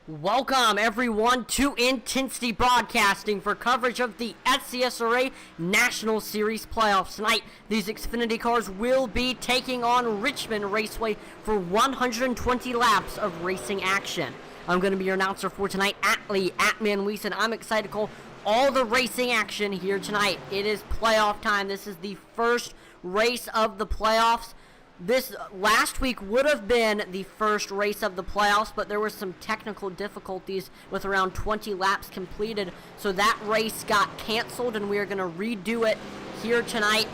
Welcome, everyone, to Intensity Broadcasting for coverage of the SCSRA National Series playoffs. Tonight, these Xfinity cars will be taking on Richmond Raceway for 120 laps of racing action. I'm going to be your announcer for tonight, Atman Weeson. I'm excited to call all the racing action here tonight. It is playoff time. This is the first race of the playoffs. This last week would have been the first race of the playoffs, but there were some technical difficulties with around 20 laps completed, so that race got canceled, and we are going to redo it here tonight.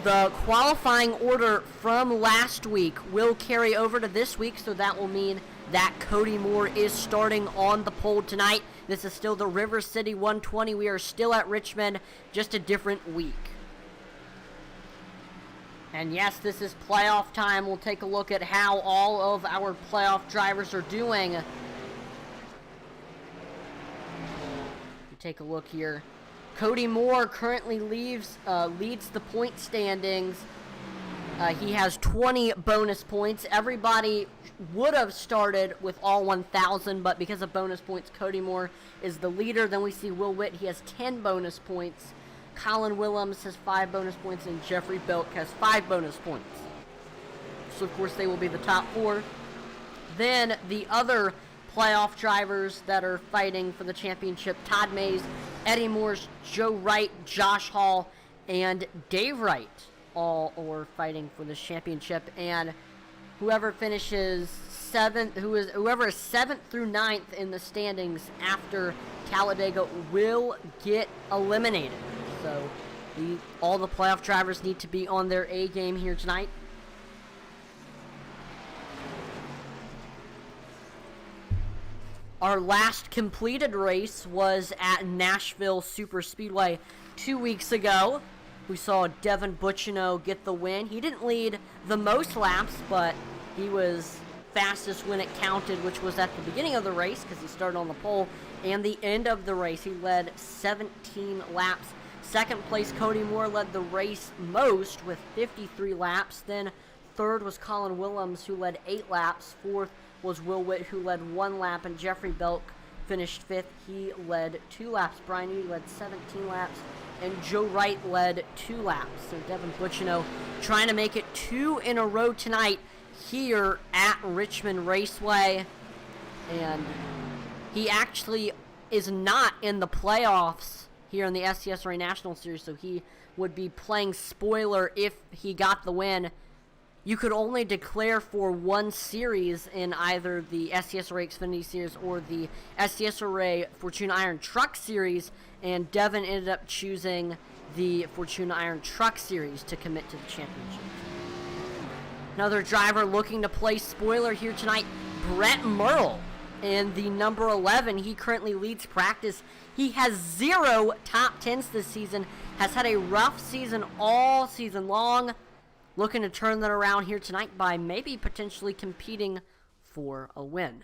The qualifying order from last week will carry over to this week, so that will mean that Cody Moore is starting on the pole tonight. This is still the River City 120. We are still at Richmond, just a different week. And yes, this is playoff time. We'll take a look at how all of our playoff drivers are doing. Take a look here. Cody Moore currently leads the point standings. He has 20 bonus points. Everybody would have started with all 1,000, but because of bonus points, Cody Moore is the leader. Then we see Will Witt. He has 10 bonus points. Colin Willems has 5 bonus points, and Jeffrey Belk has 5 bonus points. So, of course, they will be the top 4. Then the other playoff drivers that are fighting for the championship, Todd Mays, Eddie Morse, Joe Wright, Josh Hall, and Dave Wright, all are fighting for this championship. And whoever finishes whoever is 7th through 9th in the standings after Talladega will get eliminated. So all the playoff drivers need to be on their A game here tonight. Our last completed race was at Nashville Superspeedway 2 weeks ago. We saw Devin Bucciano get the win. He didn't lead the most laps, but he was fastest when it counted, which was at the beginning of the race because he started on the pole, and the end of the race. He led 17 laps. Second place, Cody Moore led the race most with 53 laps. Then third was Colin Willems, who led 8 laps. Fourth was Will Witt, who led 1 lap. And Jeffrey Belk finished 5th. He led 2 laps. Brian Newty led 17 laps. And Joe Wright led 2 laps. So Devin Bucciano trying to make it 2 in a row tonight here at Richmond Raceway. And he actually is not in the playoffs here in the SCSRA National Series, so he would be playing spoiler if he got the win. You could only declare for one series in either the SCSRA Xfinity Series or the SCSRA Fortuna Iron Truck Series, and Devin ended up choosing the Fortuna Iron Truck Series to commit to the championship. Another driver looking to play spoiler here tonight, Brett Merle. In the number 11, he currently leads practice. He has 0 top 10s this season, has had a rough season all season long. Looking to turn that around here tonight by maybe potentially competing for a win.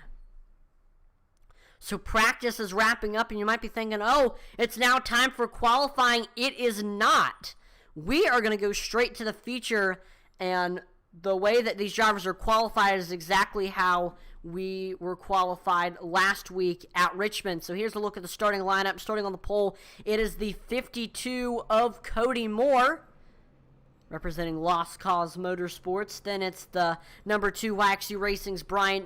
So practice is wrapping up, and you might be thinking, oh, it's now time for qualifying. It is not. We are going to go straight to the feature, and the way that these drivers are qualified is exactly how we were qualified last week at Richmond. So here's a look at the starting lineup. Starting on the pole, it is the 52 of Cody Moore, representing Lost Cause Motorsports. Then it's the number 2 Waxy Racing's Brian,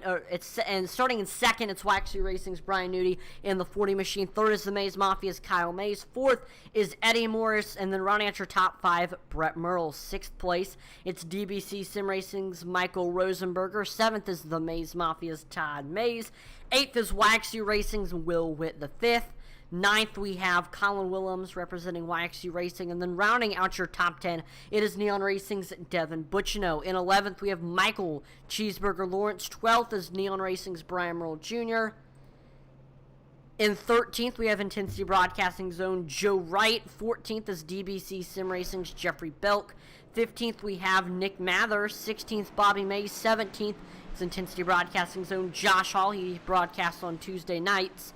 and starting in second, it's Waxy Racing's Brian Newty in the 40 machine. Third is the Mays Mafia's Kyle Mays. Fourth is Eddie Morris, and then rounding out your top 5, Brett Merle. 6th place, it's DBC Sim Racing's Michael Rosenberger. 7th is the Mays Mafia's Todd Mays. 8th is Waxy Racing's Will Witt the 5th. 9th, we have Colin Willems representing YXU Racing. And then rounding out your top 10, it is Neon Racing's Devin Bucciano. In 11th, we have Michael Cheeseburger Lawrence. 12th is Neon Racing's Brian Merle Jr. In 13th, we have Intensity Broadcasting's own Joe Wright. 14th is DBC Sim Racing's Jeffrey Belk. 15th, we have Nick Mather. 16th, Bobby Mays. 17th is Intensity Broadcasting's own Josh Hall. He broadcasts on Tuesday nights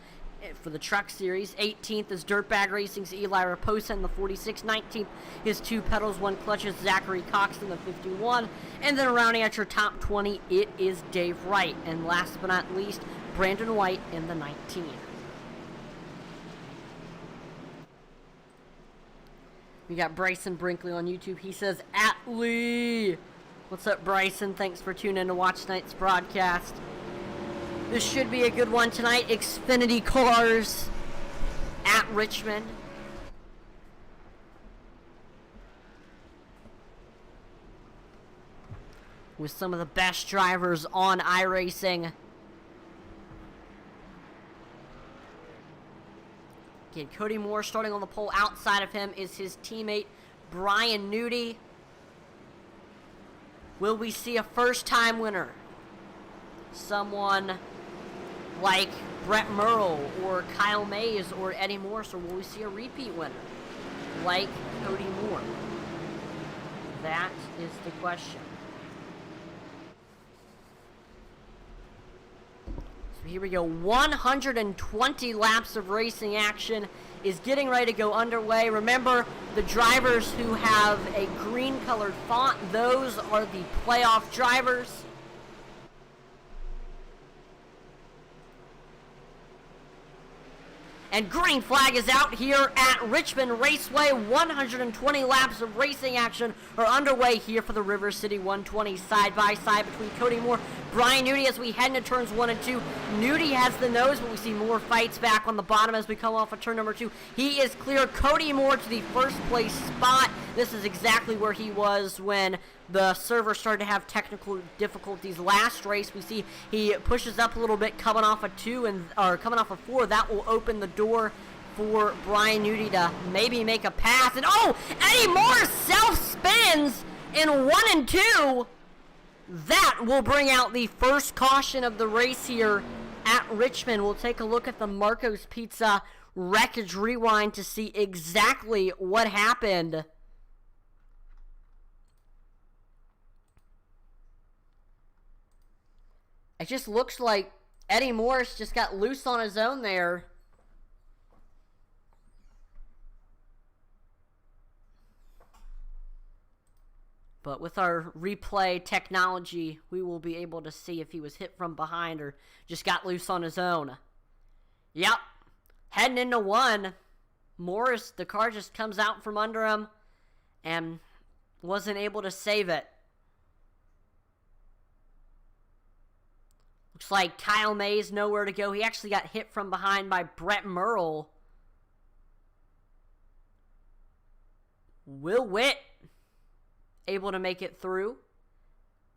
for the Truck Series. 18th is Dirtbag Racing's Eli Raposa in the 46. 19th is 2 pedals, 1 clutches, Zachary Cox in the 51. And then rounding out your top 20, it is Dave Wright. And last but not least, Brandon White in the 19. We got Bryson Brinkley on YouTube. He says, "Atlee." What's up, Bryson? Thanks for tuning in to watch tonight's broadcast. This should be a good one tonight. Xfinity cars at Richmond. With some of the best drivers on iRacing. Again, Cody Moore starting on the pole. Outside of him is his teammate, Brian Newty. Will we see a first-time winner? Someone like Brett Merle or Kyle Mays or Eddie Morris, or will we see a repeat winner like Cody Moore? That is the question. So here we go. 120 laps of racing action is getting ready to go underway. Remember, the drivers who have a green colored font, those are the playoff drivers. And green flag is out here at Richmond Raceway. 120 laps of racing action are underway here for the River City 120 side-by-side between Cody Moore, Brian Newty as we head into turns 1 and 2. Newty has the nose, but we see Moore fights back on the bottom as we come off of turn number 2. He is clear. Cody Moore to the first place spot. This is exactly where he was when the server started to have technical difficulties last race. We see he pushes up a little bit coming off of 2 or coming off of 4. That will open the door for Brian Newty to maybe make a pass. And oh, Eddie Moore self-spins in 1 and 2. That will bring out the first caution of the race here at Richmond. We'll take a look at the Marco's Pizza Wreckage Rewind to see exactly what happened. It just looks like Eddie Morris just got loose on his own there. But with our replay technology, we will be able to see if he was hit from behind or just got loose on his own. Yep. Heading into 1. Morris, the car just comes out from under him and wasn't able to save it. Looks like Kyle Mays nowhere to go. He actually got hit from behind by Brett Merle. Will Witt able to make it through.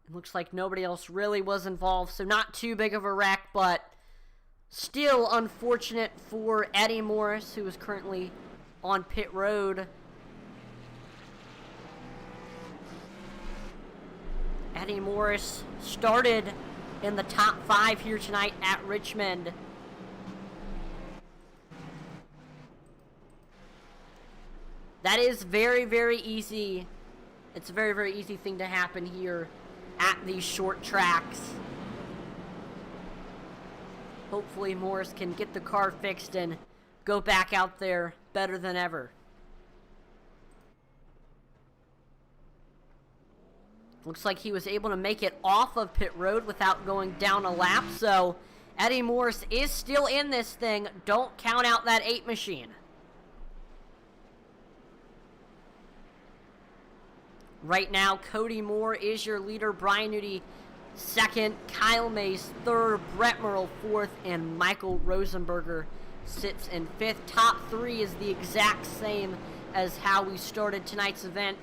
It looks like nobody else really was involved, so not too big of a wreck, but still unfortunate for Eddie Morris, who is currently on pit road. Eddie Morris started in the top 5 here tonight at Richmond. That is very, very easy. It's a very, very easy thing to happen here at these short tracks. Hopefully Morris can get the car fixed and go back out there better than ever. Looks like he was able to make it off of pit road without going down a lap, so Eddie Morris is still in this thing. Don't count out that 8 machine. Right now, Cody Moore is your leader. Brian Newty, 2nd. Kyle Mays, 3rd. Brett Merle, 4th. And Michael Rosenberger sits in 5th. Top 3 is the exact same as how we started tonight's event.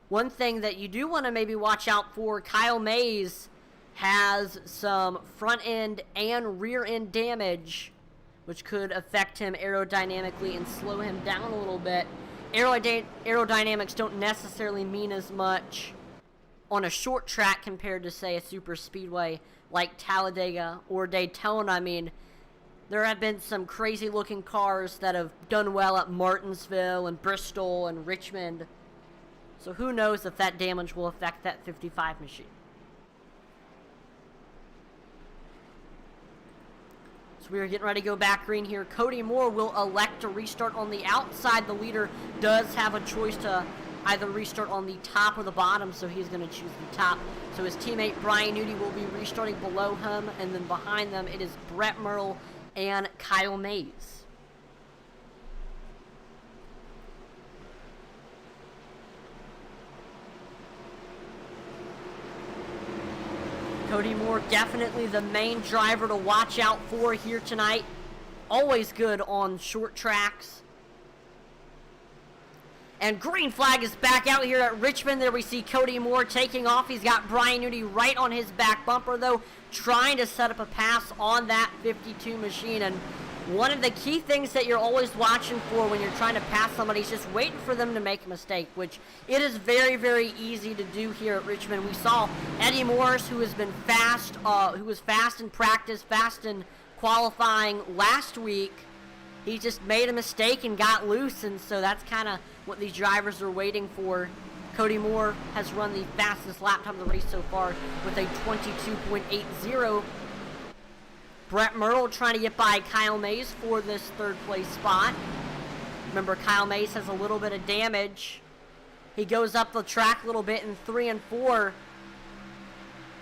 One thing that you do want to maybe watch out for, Kyle Mays has some front end and rear end damage, which could affect him aerodynamically and slow him down a little bit. Aerodynamics don't necessarily mean as much on a short track compared to, say, a super speedway like Talladega or Daytona. I mean, there have been some crazy looking cars that have done well at Martinsville and Bristol and Richmond. So who knows if that damage will affect that 55 machine. So we are getting ready to go back green here. Cody Moore will elect to restart on the outside. The leader does have a choice to either restart on the top or the bottom, so he's going to choose the top. So his teammate Brian Nudie will be restarting below him, and then behind them it is Brett Merle and Kyle Mays. Cody Moore, definitely the main driver to watch out for here tonight. Always good on short tracks. And green flag is back out here at Richmond. There we see Cody Moore taking off. He's got Brian Nudie right on his back bumper, though, trying to set up a pass on that 52 machine. And one of the key things that you're always watching for when you're trying to pass somebody is just waiting for them to make a mistake, which it is very, very easy to do here at Richmond. We saw Eddie Morris, who has been fast, who was fast in practice, fast in qualifying last week. He just made a mistake and got loose, and so that's kind of what these drivers are waiting for. Cody Moore has run the fastest lap time of the race so far with a 22.80. Brett Merle trying to get by Kyle Mays for this third place spot. Remember, Kyle Mays has a little bit of damage. He goes up the track a little bit in 3 and 4.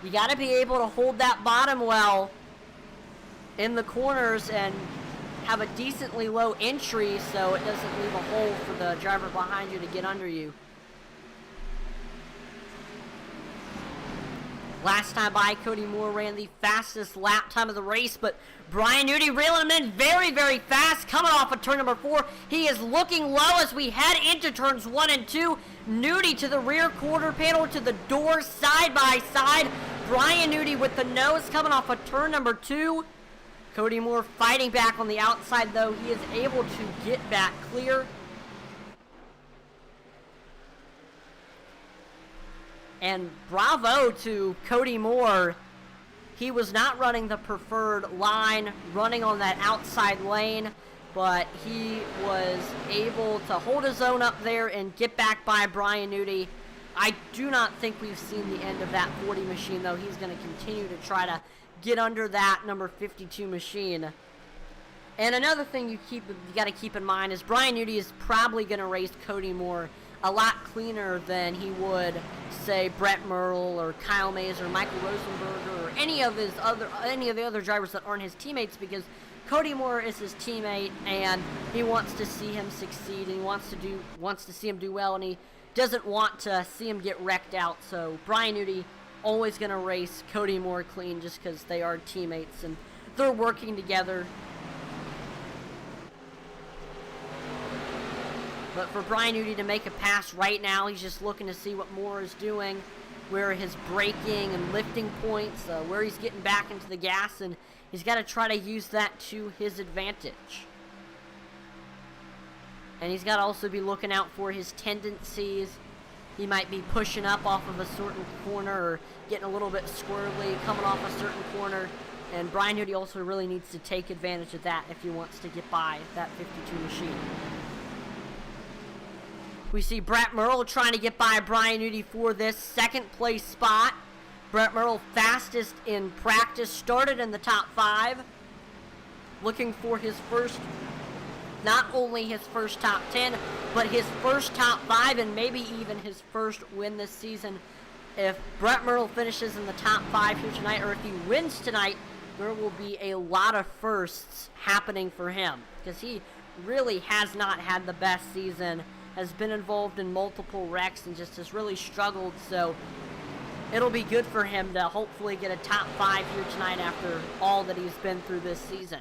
You got to be able to hold that bottom well in the corners and have a decently low entry so it doesn't leave a hole for the driver behind you to get under you. Last time by, Cody Moore ran the fastest lap time of the race, but Brian Nudie reeling him in very, very fast, coming off of turn number 4. He is looking low as we head into turns 1 and 2. Nudie to the rear quarter panel, to the door, side by side. Brian Nudie with the nose coming off of turn number 2. Cody Moore fighting back on the outside, though. He is able to get back clear. And bravo to Cody Moore. He was not running the preferred line, running on that outside lane, but he was able to hold his own up there and get back by Brian Nudie. I do not think we've seen the end of that 40 machine, though. He's going to continue to try to get under that number 52 machine. And another thing you got to keep in mind is Brian Nudie is probably going to race Cody Moore a lot cleaner than he would, say, Brett Merle or Kyle Mays or Michael Rosenberger or any of the other drivers that aren't his teammates, because Cody Moore is his teammate and he wants to see him succeed and he wants to see him do well, and he doesn't want to see him get wrecked out. So Brian Nudie always going to race Cody Moore clean just because they are teammates and they're working together. But for Brian Nudie to make a pass right now, he's just looking to see what Moore is doing, where his braking and lifting points, where he's getting back into the gas, and he's got to try to use that to his advantage. And he's got to also be looking out for his tendencies. He might be pushing up off of a certain corner or getting a little bit squirrely, coming off a certain corner. And Brian Nudie also really needs to take advantage of that if he wants to get by that 52 machine. We see Brett Merle trying to get by Brian Nudie for this second place spot. Brett Merle, fastest in practice, started in the top 5. Looking for his first, not only his first top 10, but his first top 5 and maybe even his first win this season. If Brett Merle finishes in the top 5 here tonight, or if he wins tonight, there will be a lot of firsts happening for him, because he really has not had the best season, has been involved in multiple wrecks and just has really struggled. So it'll be good for him to hopefully get a top 5 here tonight after all that he's been through this season.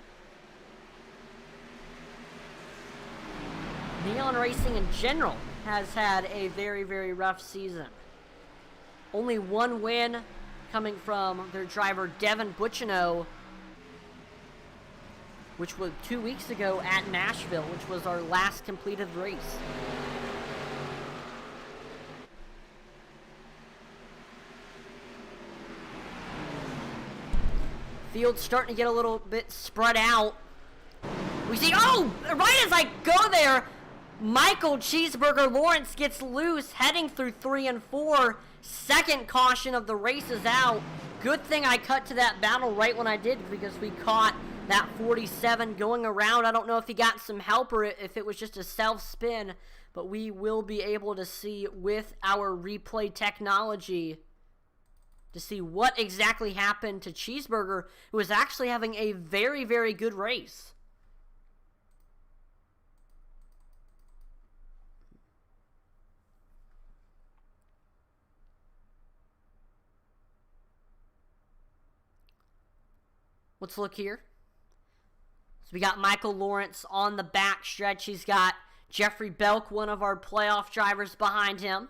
Neon Racing in general has had a very, very rough season. Only one win coming from their driver Devin Bucciano, which was 2 weeks ago at Nashville, which was our last completed race. Field's starting to get a little bit spread out. We see, oh, right as I go there, Michael Cheeseburger Lawrence gets loose, heading through 3 and 4. Second caution of the race is out. Good thing I cut to that battle right when I did, because we caught that 47 going around. I don't know if he got some help or if it was just a self-spin, but we will be able to see with our replay technology to see what exactly happened to Cheeseburger, who was actually having a very, very good race. Let's look here. So we got Michael Lawrence on the back stretch. He's got Jeffrey Belk, one of our playoff drivers, behind him.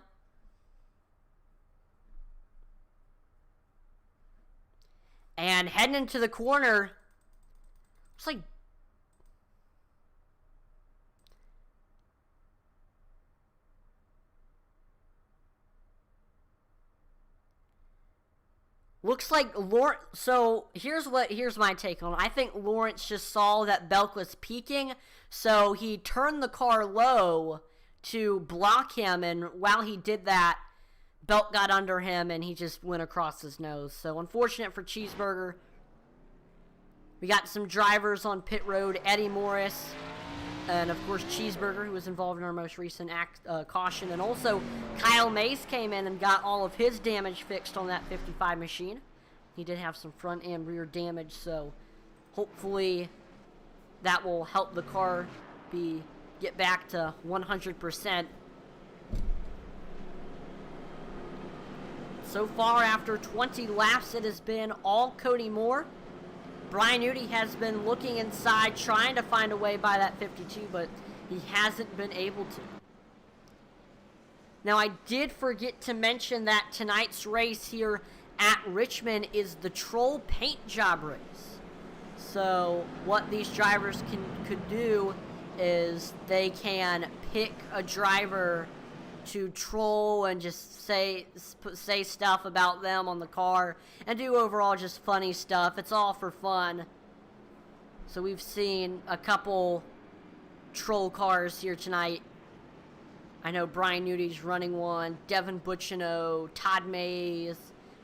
And heading into the corner, looks like Lawrence. So here's my take on it. I think Lawrence just saw that Belk was peaking, so he turned the car low to block him, and while he did that, Belk got under him, and he just went across his nose. So unfortunate for Cheeseburger. We got some drivers on pit road, Eddie Morris, and of course Cheeseburger, who was involved in our most recent caution. And also Kyle Mace came in and got all of his damage fixed on that 55 machine. He did have some front and rear damage, so hopefully that will help the car get back to 100%. So far, after 20 laps, it has been all Cody Moore. Brian Newty has been looking inside, trying to find a way by that 52, but he hasn't been able to. Now, I did forget to mention that tonight's race here at Richmond is the Troll Paint Job race. So, what these drivers could do is they can pick a driver to troll and just say stuff about them on the car and do overall just funny stuff. It's all for fun. So we've seen a couple troll cars here tonight. I know Brian Nudy's running one, Devin Butchino, Todd Mays,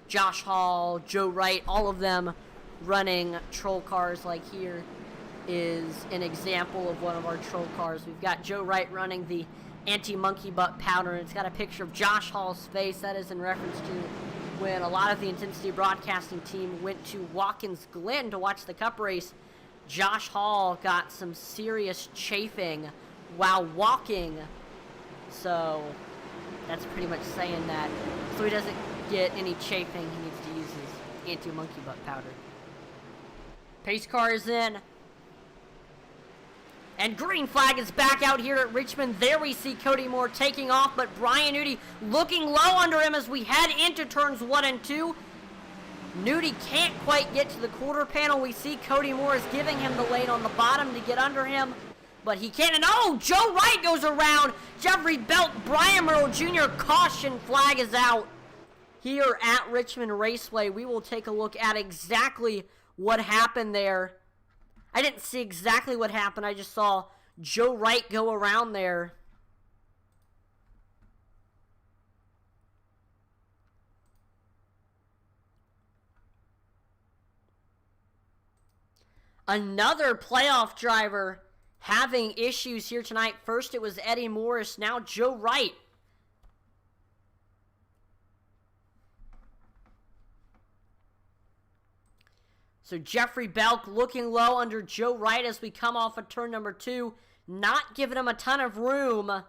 Josh Hall, Joe Wright, all of them running troll cars. Like here is an example of one of our troll cars. We've got Joe Wright running the anti-monkey butt powder, and it's got a picture of Josh Hall's face. That is in reference to when a lot of the Intensity Broadcasting team went to Watkins Glen to watch the Cup race. Josh Hall got some serious chafing while walking, so that's pretty much saying that. So he doesn't get any chafing, he needs to use his anti-monkey butt powder. Pace car is in. And green flag is back out here at Richmond. There we see Cody Moore taking off, but Brian Newty looking low under him as we head into turns 1 and 2. Newty can't quite get to the quarter panel. We see Cody Moore is giving him the lane on the bottom to get under him, but he can't. And oh, Joe Wright goes around Jeffrey Belk. Brian Merle Jr. caution flag is out here at Richmond Raceway. We will take a look at exactly what happened there. I didn't see exactly what happened. I just saw Joe Wright go around there. Another playoff driver having issues here tonight. First it was Eddie Morris, now Joe Wright. So Jeffrey Belk looking low under Joe Wright as we come off of turn number 2. Not giving him a ton of room.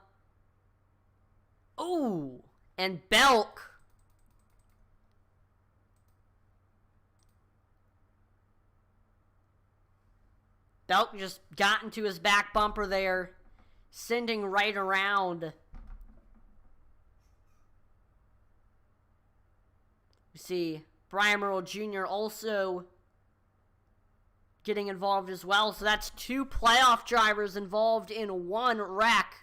Ooh, and Belk. Belk just got into his back bumper there, sending Wright around. We see Brian Merle Jr. also getting involved as well. So that's 2 playoff drivers involved in 1 wreck.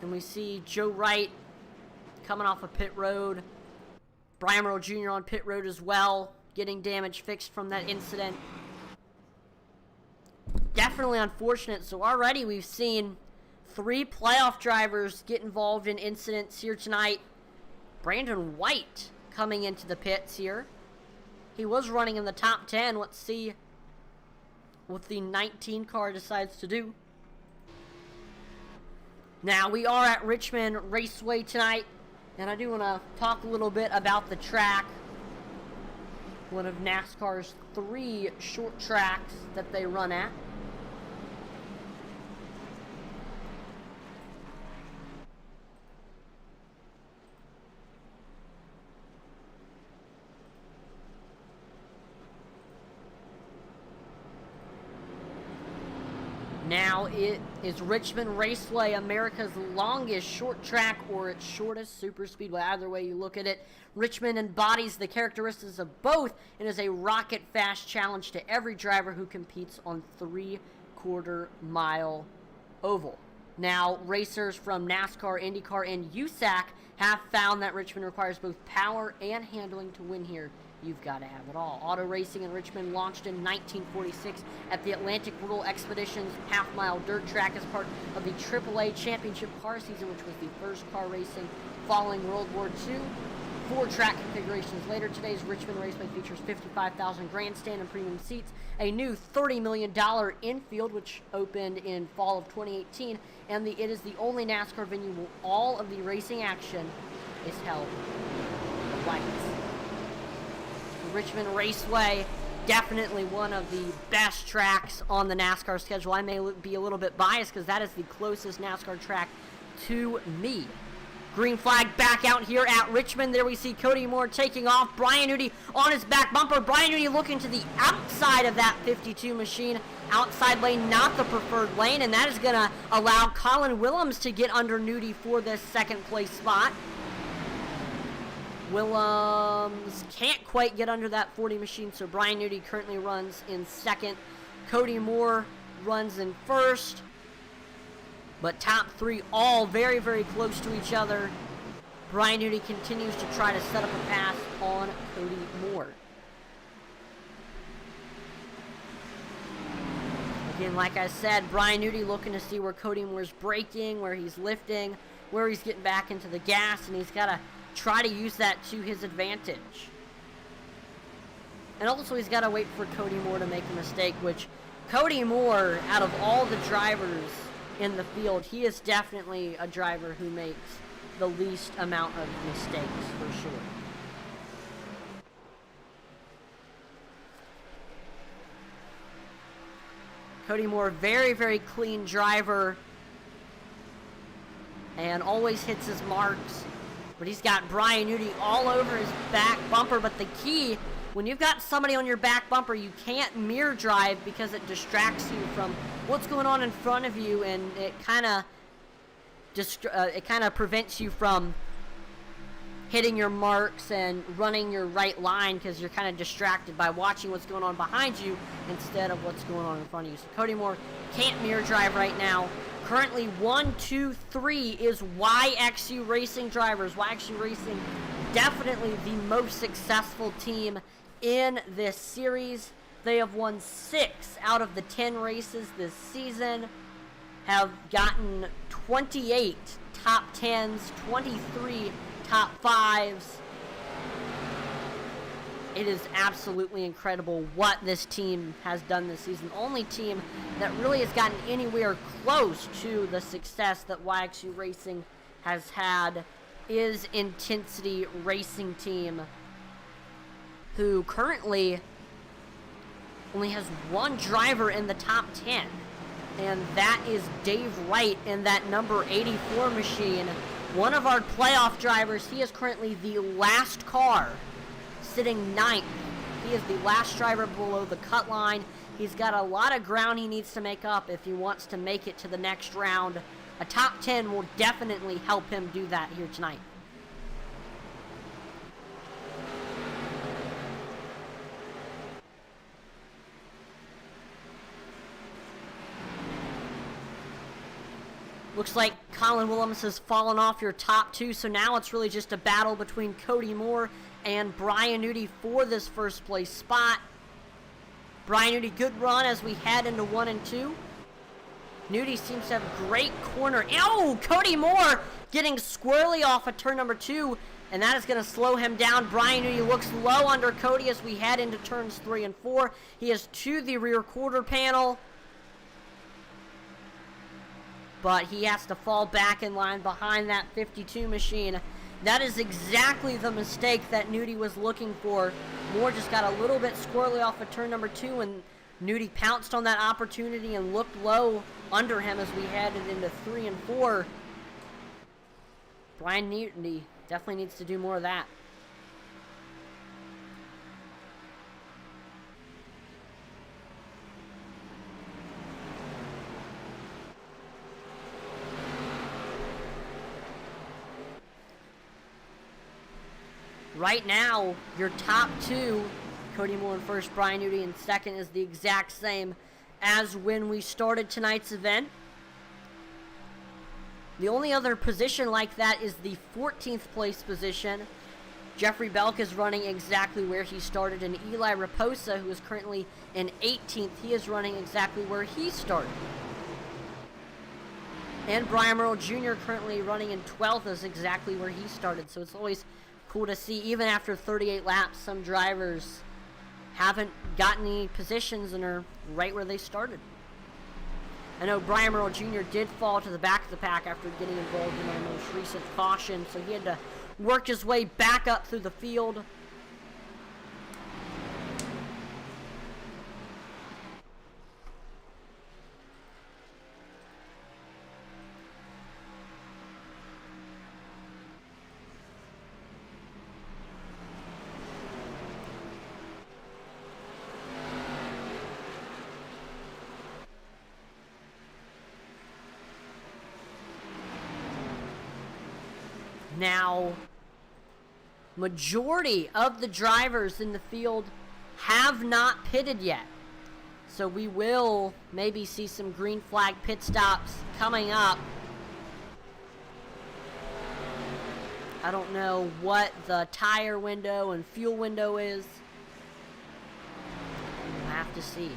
And we see Joe Wright coming off of pit road. Brian Merle Jr. on pit road as well, getting damage fixed from that incident. Definitely unfortunate. So already we've seen 3 playoff drivers get involved in incidents here tonight. Brandon White coming into the pits here. He was running in the top 10. Let's see what the 19 car decides to do. Now, we are at Richmond Raceway tonight, and I do want to talk a little bit about the track. One of NASCAR's 3 short tracks that they run at. Now, it is Richmond Raceway, America's longest short track or its shortest super speedway. Either way you look at it, Richmond embodies the characteristics of both and is a rocket-fast challenge to every driver who competes on 3/4-mile oval. Now, racers from NASCAR, IndyCar, and USAC have found that Richmond requires both power and handling to win here. You've got to have it all. Auto racing in Richmond launched in 1946 at the Atlantic Rural Expeditions half-mile dirt track as part of the AAA Championship car season, which was the first car racing following World War II. 4 track configurations later, today's Richmond Raceway features 55,000 grandstand and premium seats, a new $30 million infield, which opened in fall of 2018, and it is the only NASCAR venue where all of the racing action is held at lights. Richmond Raceway, definitely one of the best tracks on the NASCAR schedule. I may be a little bit biased because that is the closest NASCAR track to me. Green flag back out here at Richmond. There we see Cody Moore taking off. Brian Newty on his back bumper. Brian Newty looking to the outside of that 52 machine. Outside lane, not the preferred lane, and that is going to allow Colin Willems to get under Newty for this second place spot. Willems can't quite get under that 40 machine, so Brian Newty currently runs in second. Cody Moore runs in first. But top 3 all very, very close to each other. Brian Newty continues to try to set up a pass on Cody Moore. Again, like I said, Brian Newty looking to see where Cody Moore's braking, where he's lifting, where he's getting back into the gas, and he's got to try to use that to his advantage. And also he's got to wait for Cody Moore to make a mistake, which Cody Moore, out of all the drivers in the field, he is definitely a driver who makes the least amount of mistakes, for sure. Cody Moore, very, very clean driver and always hits his marks. But he's got Brian Newty all over his back bumper. But the key, when you've got somebody on your back bumper, you can't mirror drive because it distracts you from what's going on in front of you, and it kind of prevents you from hitting your marks and running your right line because you're kind of distracted by watching what's going on behind you instead of what's going on in front of you. So Cody Moore can't mirror drive right now. Currently 1, 2, 3 is YXU Racing drivers. YXU Racing, definitely the most successful team in this series. They have won 6 out of the 10 races this season, have gotten 28 top 10s, 23 top 5s. It is absolutely incredible what this team has done this season. The only team that really has gotten anywhere close to the success that YXU Racing has had is Intensity Racing Team, who currently only has 1 driver in the top 10, and that is Dave Wright in that number 84 machine. One of our playoff drivers. He is currently the last car, sitting 9th. He is the last driver below the cut line. He's got a lot of ground he needs to make up if he wants to make it to the next round. A top 10 will definitely help him do that here tonight. Looks like Colin Willems has fallen off your top 2, so now it's really just a battle between Cody Moore and Brian Newty for this first place spot. Brian Newty, good run as we head into 1 and 2. Newty seems to have great corner. Oh, Cody Moore getting squarely off of turn number 2, and that is going to slow him down. Brian Newty looks low under Cody as we head into turns 3 and 4. He is to the rear quarter panel. but he has to fall back in line behind that 52 machine. That is exactly the mistake that Nudie was looking for. Moore just got a little bit squirrely off of turn number 2, and Nudie pounced on that opportunity and looked low under him as we headed into 3 and 4. Brian Nudie definitely needs to do more of that. Right now, your top two, Cody Moore in first, Brian Nudie in second, is the exact same as when we started tonight's event. The only other position like that is the 14th place position. Jeffrey Belk is running exactly where he started, and Eli Raposa, who is currently in 18th, he is running exactly where he started. And Brian Merle Jr. currently running in 12th is exactly where he started, so it's always cool to see, even after 38 laps, some drivers haven't gotten any positions and are right where they started. I know Brian Merle Jr. did fall to the back of the pack after getting involved in our most recent caution, so he had to work his way back up through the field. Now, majority of the drivers in the field have not pitted yet. So we will maybe see some green flag pit stops coming up. I don't know what the tire window and fuel window is. We'll have to see.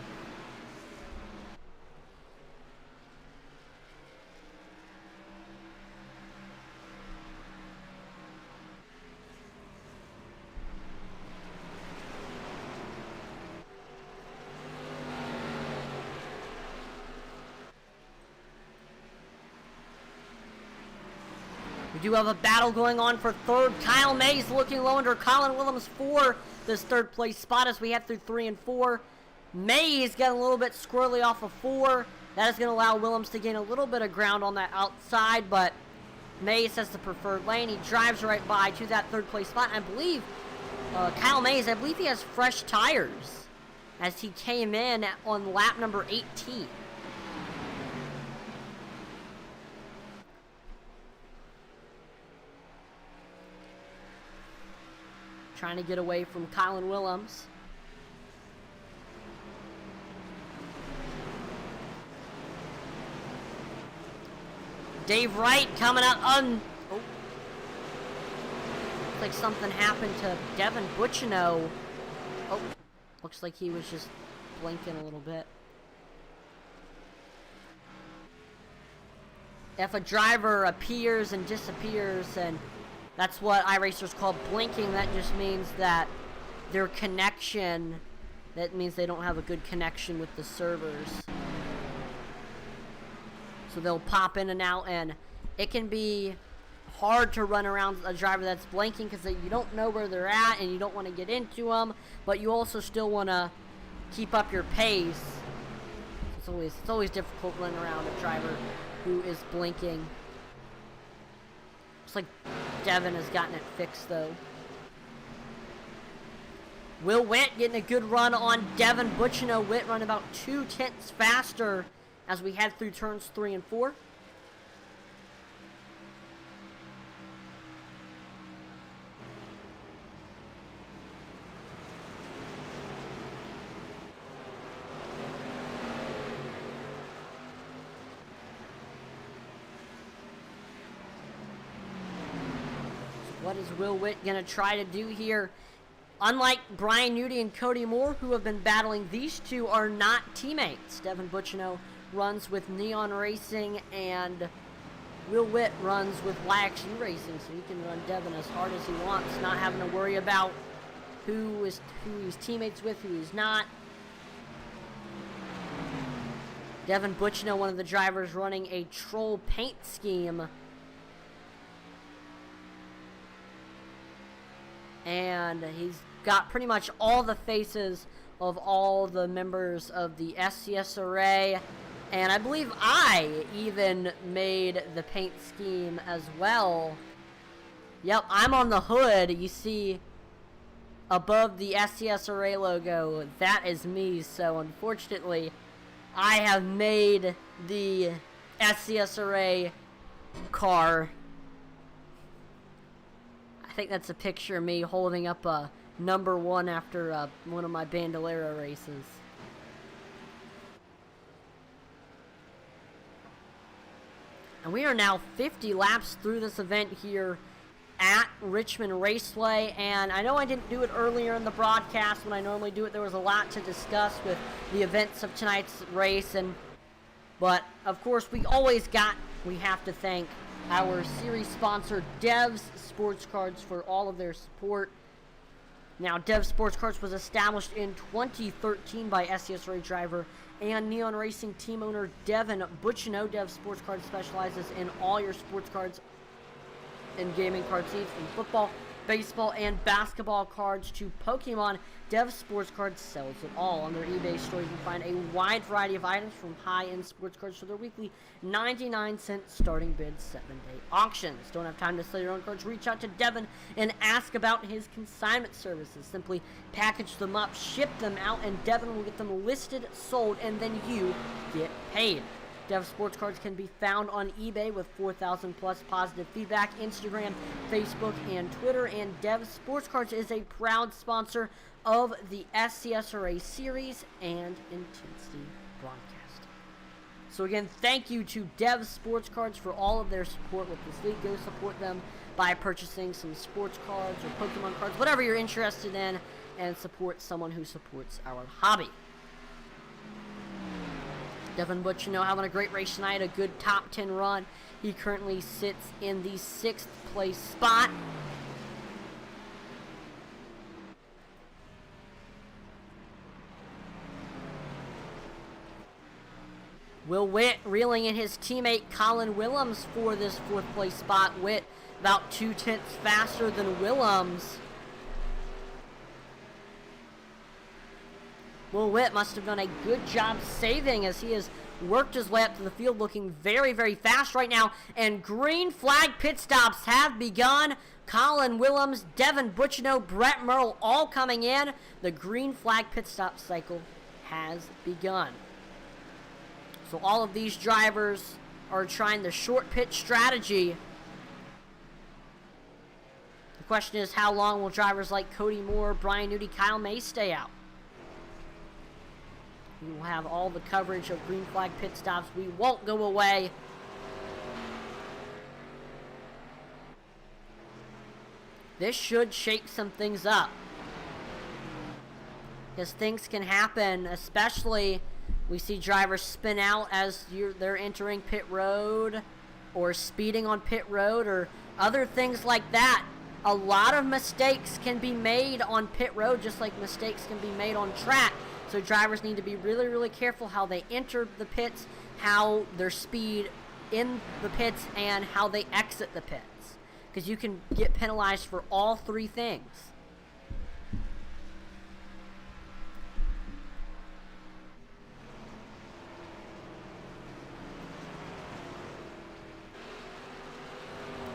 We do have a battle going on for third. Kyle Mays looking low under Colin Willems for this third place spot as we head through 3 and 4. Mays getting a little bit squirrely off of 4. That is going to allow Willems to gain a little bit of ground on that outside, but Mays has the preferred lane. He drives right by to that third place spot. I believe Kyle Mays, I believe he has fresh tires as he came in on lap number 18. Trying to get away from Colin Willems. Dave Wright coming out on... Oh. Looks like something happened to Devin Bucciano. Oh, looks like he was just blinking a little bit. If a driver appears and disappears, and that's what iRacers call blinking, that just means that their connection, that means they don't have a good connection with the servers. So they'll pop in and out, and it can be hard to run around a driver that's blinking because you don't know where they're at and you don't want to get into them, but you also still want to keep up your pace. It's always difficult running around a driver who is blinking. Looks like Devin has gotten it fixed, though. Will Witt getting a good run on Devin Bucciano. Witt run about 0.2 faster as we head through turns 3 and 4. What is Will Witt going to try to do here? Unlike Brian Nudie and Cody Moore, who have been battling, these two are not teammates. Devin Bucciano runs with Neon Racing, and Will Witt runs with YXU Racing, so he can run Devin as hard as he wants, not having to worry about who he's teammates with, who he's not. Devin Butchino, one of the drivers, running a troll paint scheme. And he's got pretty much all the faces of all the members of the SCSRA. And I believe I even made the paint scheme as well. Yep, I'm on the hood. You see above the SCSRA logo, that is me. So unfortunately, I have made the SCSRA car. I think that's a picture of me holding up a number 1 after one of my Bandolera races. And we are now 50 laps through this event here at Richmond Raceway. And I know I didn't do it earlier in the broadcast when I normally do it. There was a lot to discuss with the events of tonight's race. But, of course, we have to thank our series sponsor, Dev's Sports Cards, for all of their support. Now, Dev Sports Cards was established in 2013 by SCSRA driver and Neon Racing team owner Devin Butchino. Dev Sports Cards specializes in all your sports cards and gaming card needs, from football, baseball, and basketball cards to Pokemon. Dev Sports Cards sells it all. On their eBay store, you can find a wide variety of items from high-end sports cards to their weekly 99-cent starting bid 7-day auctions. Don't have time to sell your own cards? Reach out to Devin and ask about his consignment services. Simply package them up, ship them out, and Devin will get them listed, sold, and then you get paid. Dev Sports Cards can be found on eBay with 4,000 plus positive feedback, Instagram, Facebook, and Twitter. And Dev Sports Cards is a proud sponsor of the SCSRA series and Intensity broadcast. So again, thank you to Dev Sports Cards for all of their support with this league. Go support them by purchasing some sports cards or Pokemon cards, whatever you're interested in, and support someone who supports our hobby. Devin Butchino having a great race tonight, a good top 10 run. He currently sits in the 6th place spot. Will Witt reeling in his teammate Colin Willems for this 4th place spot. Witt about 0.2 faster than Willems. Will Witt must have done a good job saving as he has worked his way up to the field, looking very, very fast right now. And green flag pit stops have begun. Colin Willems, Devin Butchino, Brett Merle all coming in. The green flag pit stop cycle has begun. So all of these drivers are trying the short pit strategy. The question is, how long will drivers like Cody Moore, Brian Newty, Kyle May stay out? We will have all the coverage of green flag pit stops. We won't go away. This should shake some things up, because things can happen, especially we see drivers spin out as they're entering pit road, or speeding on pit road, or other things like that. A lot of mistakes can be made on pit road, just like mistakes can be made on track. So drivers need to be really, really careful how they enter the pits, how their speed in the pits, and how they exit the pits, because you can get penalized for all 3 things.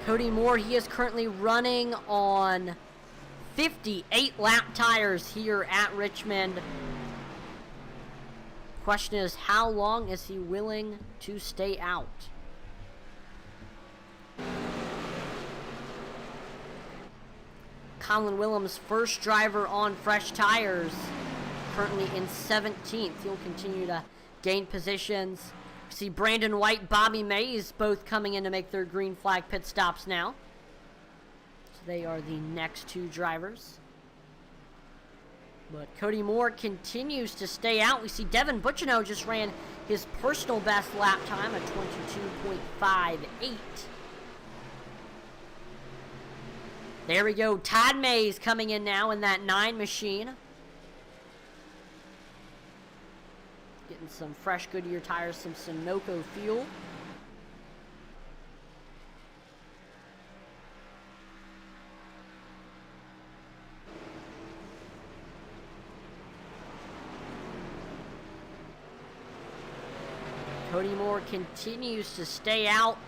Cody Moore, he is currently running on 58 lap tires here at Richmond. Question is, how long is he willing to stay out? Colin Willems, first driver on fresh tires, currently in 17th. He'll continue to gain positions. We see Brandon White, Bobby Mays both coming in to make their green flag pit stops now. So they are the next 2 drivers. But Cody Moore continues to stay out. We see Devin Butchino just ran his personal best lap time at 22.58. There we go. Todd Mays coming in now in that 9 machine. Getting some fresh Goodyear tires, some Sunoco fuel. Cody Moore continues to stay out,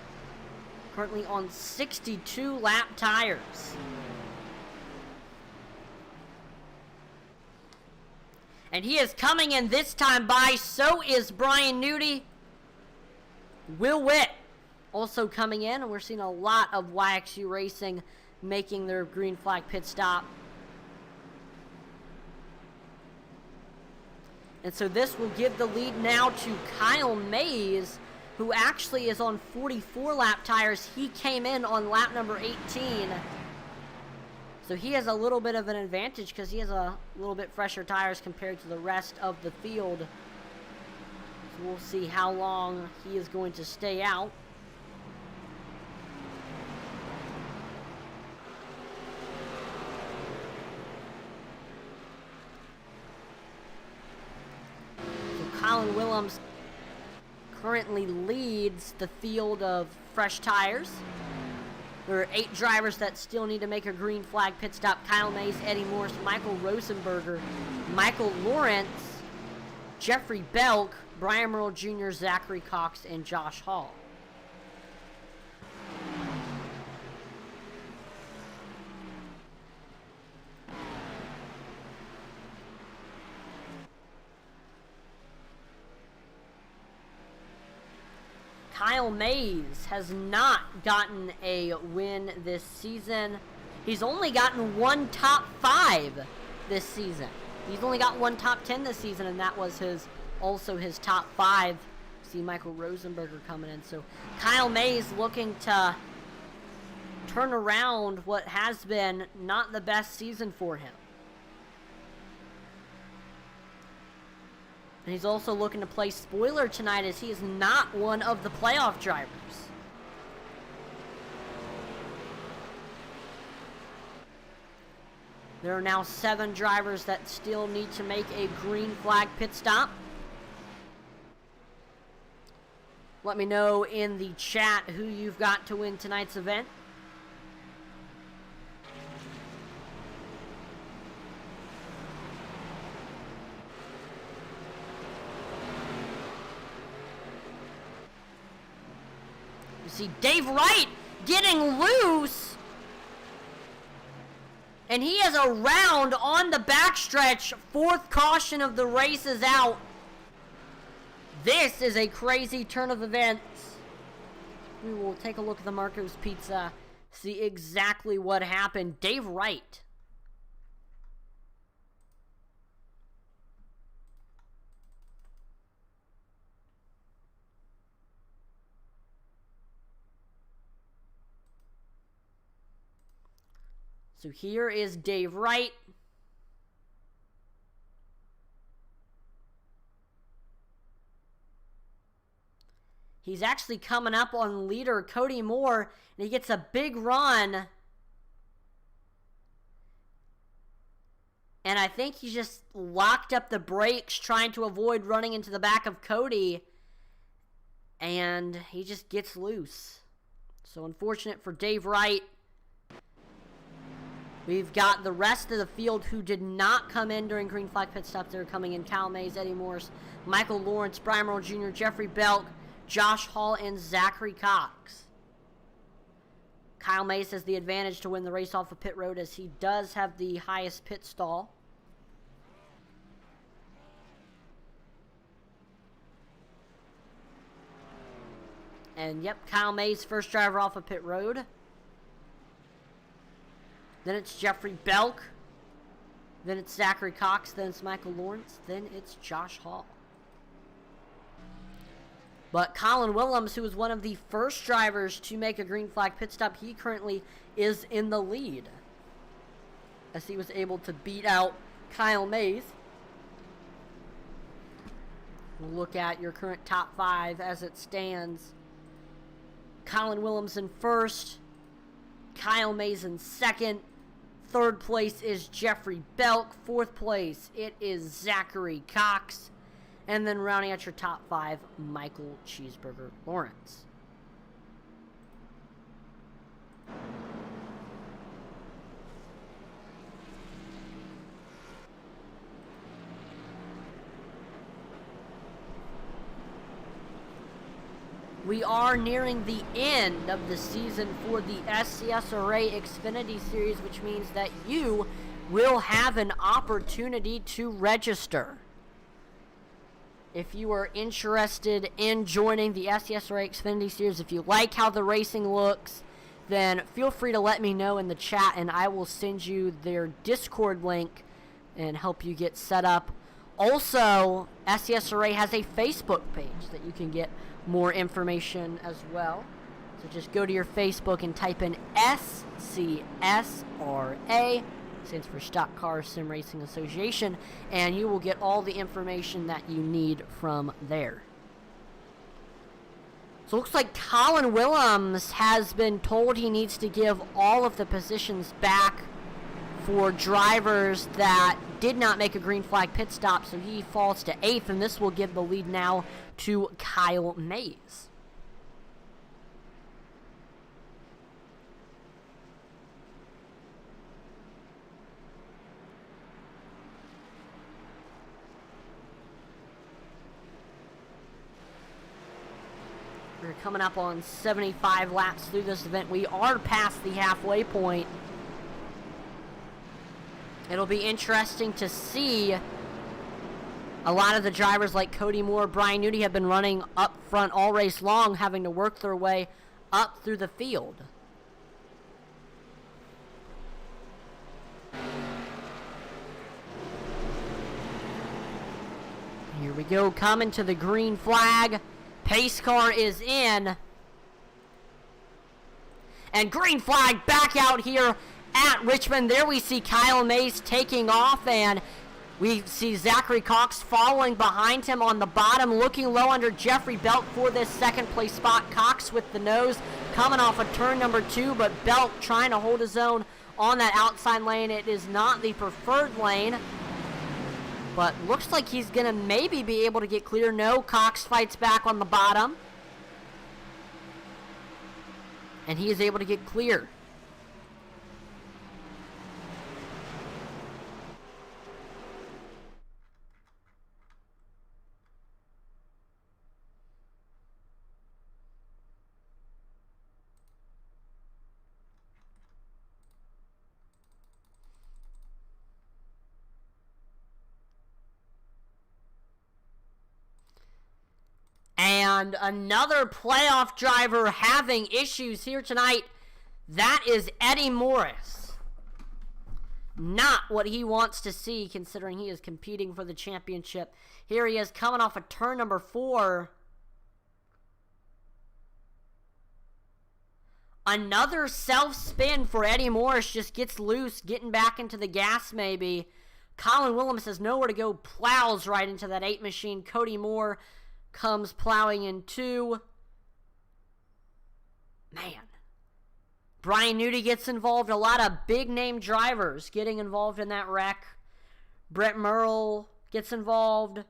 currently on 62 lap tires. And he is coming in this time by, so is Brian Nudie. Will Witt also coming in, and we're seeing a lot of YXU Racing making their green flag pit stop. And so this will give the lead now to Kyle Mays, who actually is on 44 lap tires. He came in on lap number 18. So he has a little bit of an advantage because he has a little bit fresher tires compared to the rest of the field. So we'll see how long he is going to stay out. Colin Willems currently leads the field of fresh tires. There are 8 drivers that still need to make a green flag pit stop. Kyle Mays, Eddie Morris, Michael Rosenberger, Michael Lawrence, Jeffrey Belk, Brian Merle Jr., Zachary Cox, and Josh Hall. Kyle Mays has not gotten a win this season. He's only gotten one top 5 this season. He's only got one top 10 this season, and that was also his top 5. See Michael Rosenberger coming in. So Kyle Mays looking to turn around what has been not the best season for him. And he's also looking to play spoiler tonight, as he is not one of the playoff drivers. There are now 7 drivers that still need to make a green flag pit stop. Let me know in the chat who you've got to win tonight's event. See Dave Wright getting loose, and he has a round on the backstretch. 4th caution of the race is out. This is a crazy turn of events. We will take a look at the Marco's Pizza, see exactly what happened. Dave Wright. So here is Dave Wright. He's actually coming up on leader Cody Moore, and he gets a big run. And I think he just locked up the brakes, trying to avoid running into the back of Cody. And he just gets loose. So unfortunate for Dave Wright. We've got the rest of the field who did not come in during green flag pit stops. They're coming in: Kyle Mays, Eddie Morris, Michael Lawrence, Brian Merle Jr., Jeffrey Belk, Josh Hall, and Zachary Cox. Kyle Mays has the advantage to win the race off of pit road, as he does have the highest pit stall. And yep, Kyle Mays, first driver off of pit road. Then it's Jeffrey Belk. Then it's Zachary Cox. Then it's Michael Lawrence. Then it's Josh Hall. But Colin Willems, who was one of the first drivers to make a green flag pit stop, he currently is in the lead, as he was able to beat out Kyle Mays. We'll look at your current top 5 as it stands. Colin Willems in first. Kyle Mays in second. 3rd place is Jeffrey Belk. 4th place, it is Zachary Cox. And then rounding out your top 5, Michael Cheeseburger Lawrence. We are nearing the end of the season for the SCSRA Xfinity Series, which means that you will have an opportunity to register. If you are interested in joining the SCSRA Xfinity Series, if you like how the racing looks, then feel free to let me know in the chat, and I will send you their Discord link and help you get set up. Also, SCSRA has a Facebook page that you can get more information as well. So just go to your Facebook and type in SCSRA, stands for Stock Car Sim Racing Association, and you will get all the information that you need from there. So it looks like Colin Willems has been told he needs to give all of the positions back for drivers that did not make a green flag pit stop, so he falls to 8th, and this will give the lead now to Kyle Mays. We're coming up on 75 laps through this event. We are past the halfway point. It'll be interesting to see. A lot of the drivers like Cody Moore, Brian Newty have been running up front all race long, having to work their way up through the field. Here we go, coming to the green flag. Pace car is in. And green flag back out here at Richmond. There we see Kyle Mays taking off, and we see Zachary Cox following behind him on the bottom, looking low under Jeffrey Belt for this second place spot. Cox with the nose coming off of turn number 2, but Belt trying to hold his own on that outside lane. It is not the preferred lane, but looks like he's going to maybe be able to get clear. No, Cox fights back on the bottom, and he is able to get clear. And another playoff driver having issues here tonight. That is Eddie Morris. Not what he wants to see, considering he is competing for the championship. Here he is coming off of turn number 4. Another self-spin for Eddie Morris. Just gets loose, getting back into the gas maybe. Colin Willems has nowhere to go. Plows right into that 8 machine. Cody Moore comes plowing in 2. Man. Brian Newty gets involved. A lot of big-name drivers getting involved in that wreck. Brett Merle gets involved.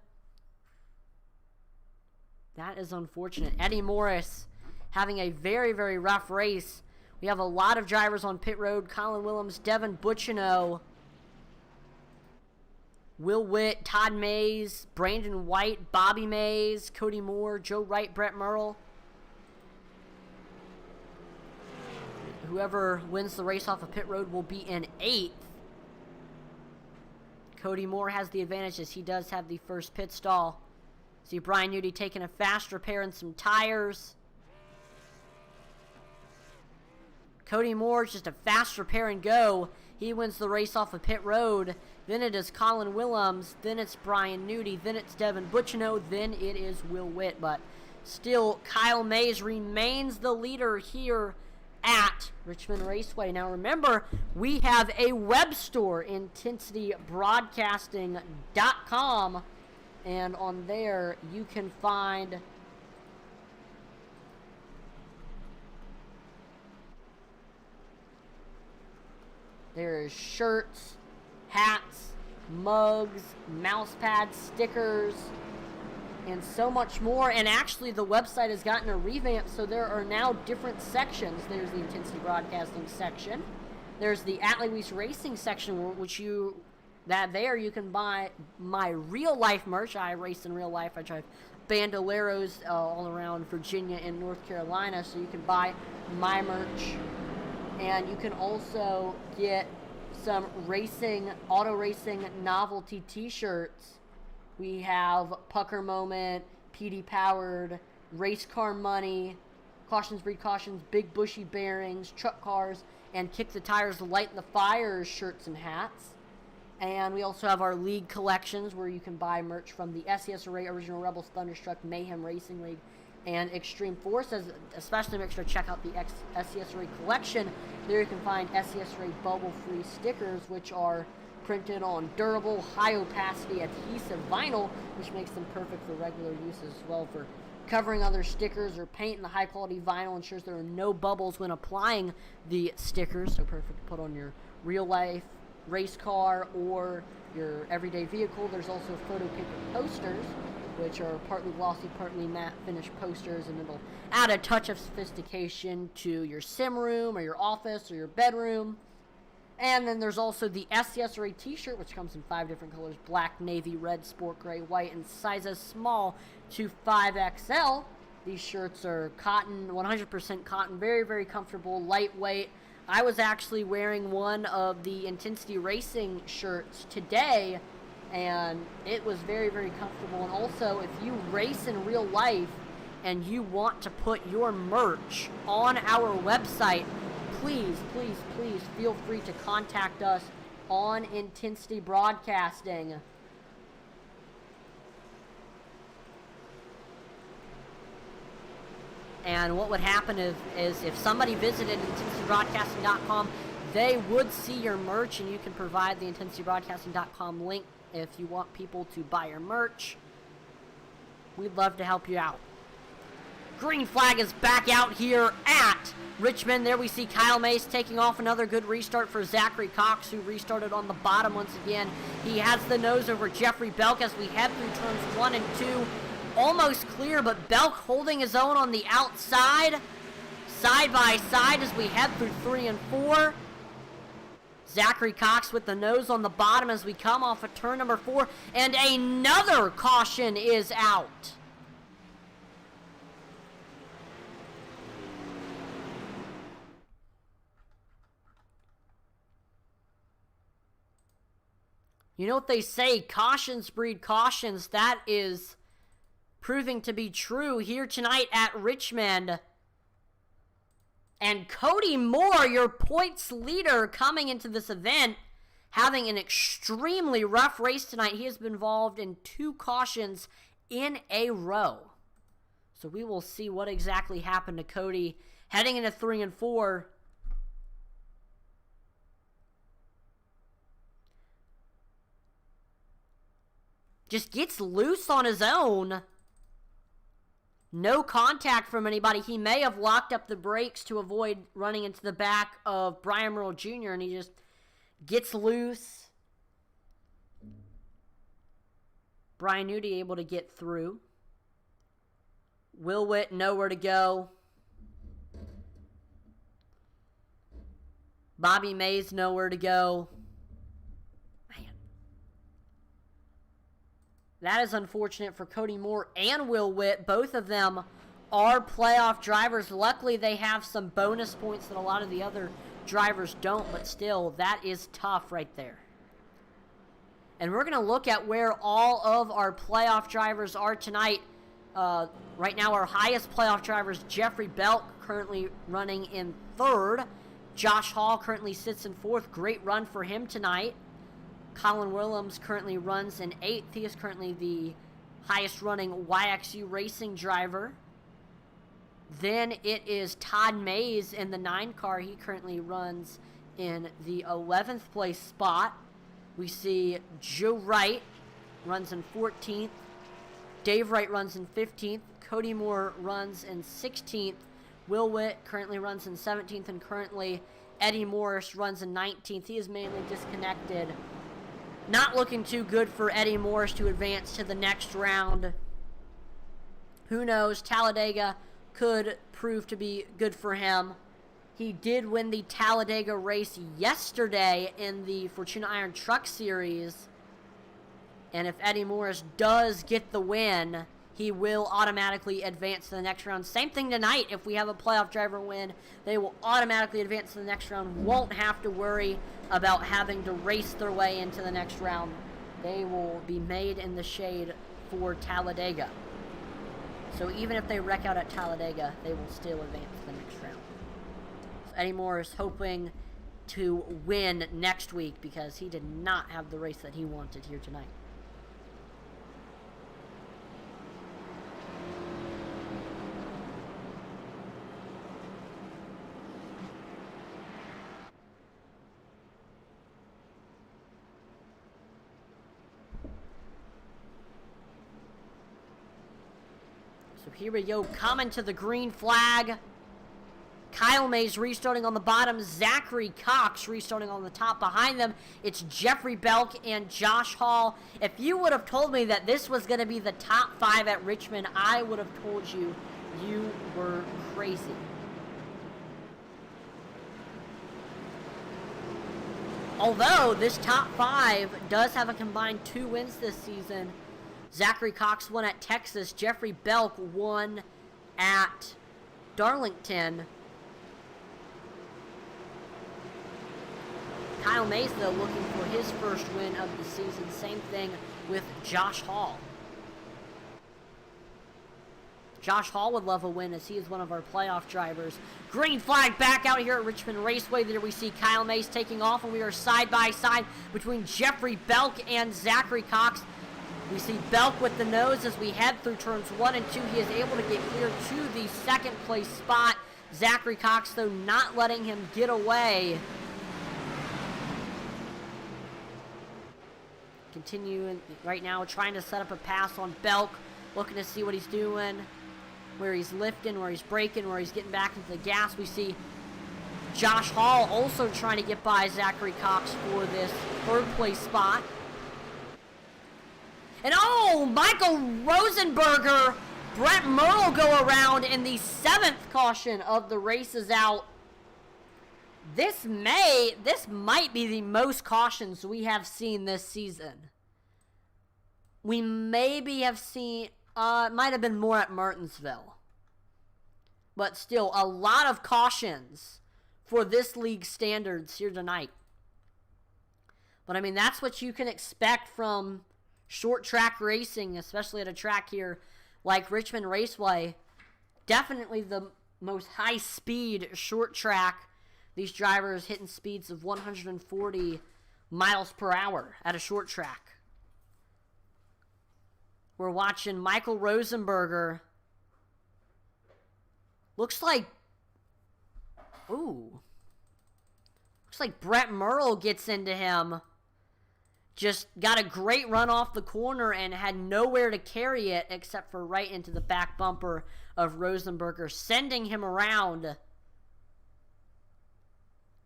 That is unfortunate. Eddie Morris having a very, very rough race. We have a lot of drivers on pit road. Colin Willems, Devin Bucciano, Will Witt, Todd Mays, Brandon White, Bobby Mays, Cody Moore, Joe Wright, Brett Merle. Whoever wins the race off of pit road will be in 8th. Cody Moore has the advantage as he does have the first pit stall. See Brian Newty taking a fast repair and some tires. Cody Moore, just a fast repair and go. He wins the race off of pit road. Then it is Colin Willems. Then it's Brian Newty. Then it's Devin Bucciano. Then it is Will Witt. But still, Kyle Mays remains the leader here at Richmond Raceway. Now remember, we have a web store, IntensityBroadcasting.com. And on there, you can find there's shirts, hats, mugs, mouse pads, stickers, and so much more. And actually, the website has gotten a revamp, so there are now different sections. There's the Intensity Broadcasting section. There's the At Racing section, which you can buy my real-life merch. I race in real life. I drive bandoleros all around Virginia and North Carolina, so you can buy my merch. And you can also get some auto racing novelty t-shirts. We have Pucker Moment, PD Powered, Race Car Money, Cautions Breed Cautions, Big Bushy Bearings, Truck Cars, and Kick the Tires, Light the Fires shirts and hats. And we also have our league collections where you can buy merch from the SCSRA, Original Rebels, Thunderstruck, Mayhem Racing League, and Extreme Force. Especially make sure to check out the SCSRA collection. There you can find SCSRA bubble-free stickers, which are printed on durable, high-opacity adhesive vinyl, which makes them perfect for regular use as well for covering other stickers or paint. And the high-quality vinyl ensures there are no bubbles when applying the stickers, so perfect to put on your real-life race car or your everyday vehicle. There's also photo paper posters, which are partly glossy, partly matte finish posters, and it'll add a touch of sophistication to your sim room or your office or your bedroom. And then there's also the SCSRA t-shirt, which comes in 5 different colors: black, navy, red, sport gray, white, and sizes small to 5XL. These shirts are cotton, 100% cotton, very, very comfortable, lightweight. I was actually wearing one of the Intensity Racing shirts today, and it was very, very comfortable. And also, if you race in real life and you want to put your merch on our website, please, please, please feel free to contact us on Intensity Broadcasting. And what would happen is if somebody visited intensitybroadcasting.com, they would see your merch, and you can provide the intensitybroadcasting.com link if you want people to buy your merch. We'd love to help you out. Green flag is back out here at Richmond. There we see Kyle Mace taking off. Another good restart for Zachary Cox, who restarted on the bottom once again. He has the nose over Jeffrey Belk as we head through turns 1 and 2. Almost clear, but Belk holding his own on the outside. Side by side as we head through 3 and 4. Zachary Cox with the nose on the bottom as we come off of turn number 4. And another caution is out. You know what they say, cautions breed cautions. That is proving to be true here tonight at Richmond. And Cody Moore, your points leader coming into this event, having an extremely rough race tonight. He has been involved in 2 cautions in a row. So we will see what exactly happened to Cody heading into 3 and 4. Just gets loose on his own. No contact from anybody. He may have locked up the brakes to avoid running into the back of Brian Merle Jr., and he just gets loose. Brian Nudie able to get through. Will Witt nowhere to go. Bobby Mays nowhere to go. That is unfortunate for Cody Moore and Will Witt. Both of them are playoff drivers. Luckily, they have some bonus points that a lot of the other drivers don't, but still, that is tough right there. And we're going to look at where all of our playoff drivers are tonight. Right now, our highest playoff driver is Jeffrey Belk, currently running in 3rd. Josh Hall currently sits in 4th. Great run for him tonight. Colin Williams currently runs in 8th. He is currently the highest running YXU racing driver. Then it is Todd Mays in the 9 car. He currently runs in the 11th place spot. We see Joe Wright runs in 14th. Dave Wright runs in 15th. Cody Moore runs in 16th. Will Witt currently runs in 17th. And currently Eddie Morris runs in 19th. He is mainly disconnected. Not looking too good for Eddie Morris to advance to the next round. who knows? Talladega could prove to be good for him. He did win the Talladega race yesterday in the Fortuna Iron Truck Series. And if Eddie Morris does get the win, he will automatically advance to the next round. Same thing tonight. If we have a playoff driver win, they will automatically advance to the next round. Won't have to worry about having to race their way into the next round. They will be made in the shade for Talladega. So even if they wreck out at Talladega, they will still advance to the next round. So Eddie Morris hoping to win next week because he did not have the race that he wanted here tonight. So here we go, coming to the green flag. Kyle Mays restarting on the bottom. Zachary Cox restarting on the top. Behind them, it's Jeffrey Belk and Josh Hall. If you would have told me that this was going to be the top 5 at Richmond, I would have told you you were crazy. Although this top 5 does have a combined 2 wins this season. Zachary Cox won at Texas. Jeffrey Belk won at Darlington. Kyle Mays, though, looking for his first win of the season. Same thing with Josh Hall. Josh Hall would love a win as he is one of our playoff drivers. Green flag back out here at Richmond Raceway. There we see Kyle Mays taking off, and we are side by side between Jeffrey Belk and Zachary Cox. We see Belk with the nose as we head through turns 1 and 2. He is able to get clear to the second place spot. Zachary Cox, though, not letting him get away. Continuing right now, trying to set up a pass on Belk. Looking to see what he's doing, where he's lifting, where he's braking, where he's getting back into the gas. We see Josh Hall also trying to get by Zachary Cox for this third place spot. And oh, Michael Rosenberger, Brett Merle go around in the 7th caution of the race is out. This might be the most cautions we have seen this season. We maybe have seen, it might have been more at Martinsville. But still, a lot of cautions for this league standards here tonight. But I mean, that's what you can expect from short track racing, especially at a track here like Richmond Raceway. Definitely the most high speed short track. These drivers hitting speeds of 140 miles per hour at a short track. We're watching Michael Rosenberger. Looks like Brett Merle gets into him. Just got a great run off the corner and had nowhere to carry it except for right into the back bumper of Rosenberger, sending him around.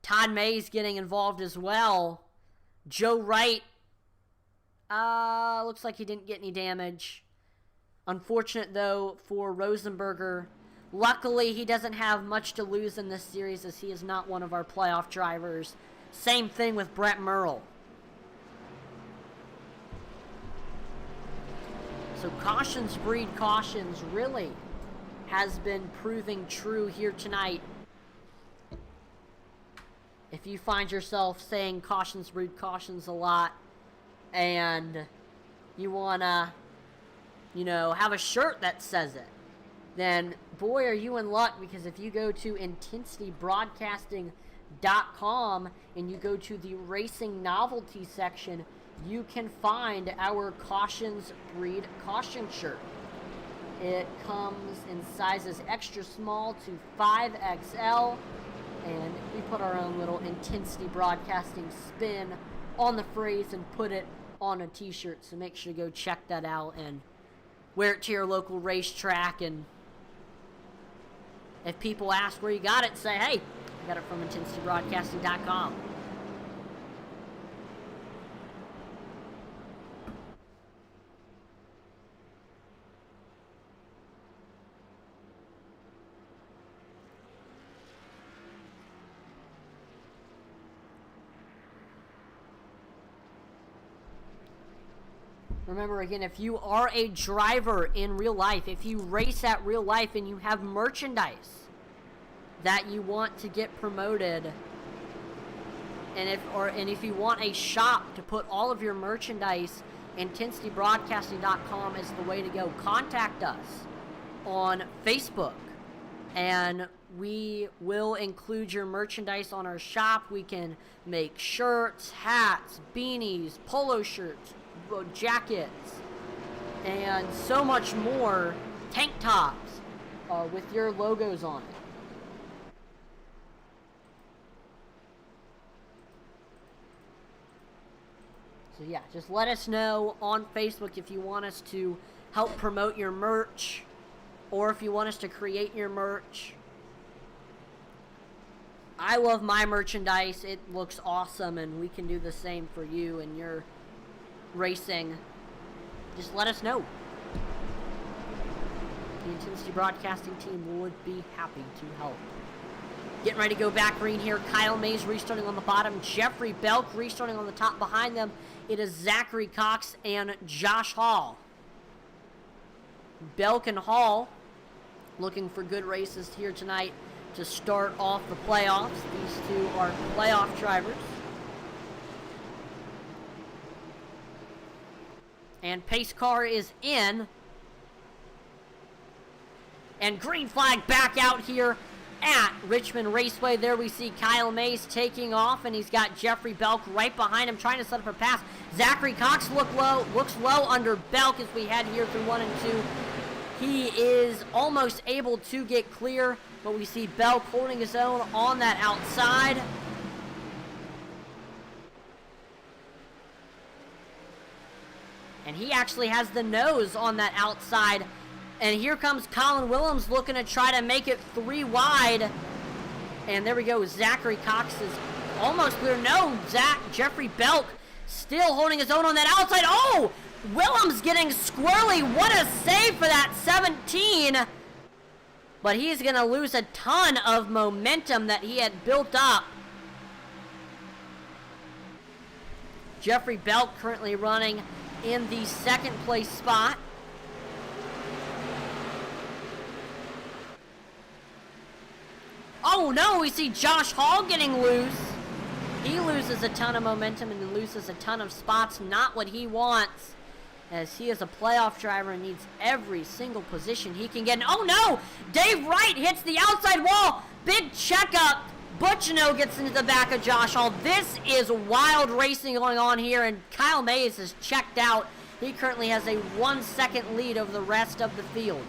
Todd Mays getting involved as well. Joe Wright, looks like he didn't get any damage. Unfortunate, though, for Rosenberger. Luckily, he doesn't have much to lose in this series as he is not one of our playoff drivers. Same thing with Brett Merle. So cautions breed cautions really has been proving true here tonight. If you find yourself saying cautions breed cautions a lot and you want to, have a shirt that says it, then boy, are you in luck, because if you go to intensitybroadcasting.com and you go to the racing novelty section, you can find our Cautions Breed Caution shirt. It comes in sizes extra small to 5XL, and we put our own little Intensity Broadcasting spin on the phrase and put it on a t-shirt, so make sure to go check that out and wear it to your local racetrack. And if people ask where you got it, say, hey, I got it from intensitybroadcasting.com. Remember, again, if you are a driver in real life, if you race at real life and you have merchandise that you want to get promoted, and if you want a shop to put all of your merchandise, IntensityBroadcasting.com is the way to go. Contact us on Facebook, and we will include your merchandise on our shop. We can make shirts, hats, beanies, polo shirts, jackets, and so much more, tank tops with your logos on it. So yeah, just let us know on Facebook if you want us to help promote your merch, or if you want us to create your merch. I love my merchandise. It looks awesome, and we can do the same for you and your racing. Just let us know. The Intensity Broadcasting team would be happy to help. Getting ready to go back green here. Kyle Mays restarting on the bottom. Jeffrey Belk restarting on the top. Behind them, it is Zachary Cox and Josh Hall. Belk and Hall looking for good races here tonight to start off the playoffs. These two are playoff drivers. And pace car is in. And green flag back out here at Richmond Raceway. There we see Kyle Mays taking off, and he's got Jeffrey Belk right behind him trying to set up a pass. Zachary Cox looks low under Belk as we head here through 1 and 2. He is almost able to get clear, but we see Belk holding his own on that outside. And he actually has the nose on that outside. And here comes Colin Willems looking to try to make it 3 wide. And there we go. Zachary Cox is almost clear. No, Jeffrey Belk still holding his own on that outside. Oh! Willems getting squirrely. What a save for that 17. But he's going to lose a ton of momentum that he had built up. Jeffrey Belk currently running in the second place spot. Oh no, we see Josh Hall getting loose. He loses a ton of momentum and loses a ton of spots. Not what he wants, as he is a playoff driver and needs every single position he can get. And oh no! Dave Wright hits the outside wall. Big checkup. Butchino gets into the back of Josh Hall. This is wild racing going on here, and Kyle Mays is checked out. He currently has a 1 second lead over the rest of the field.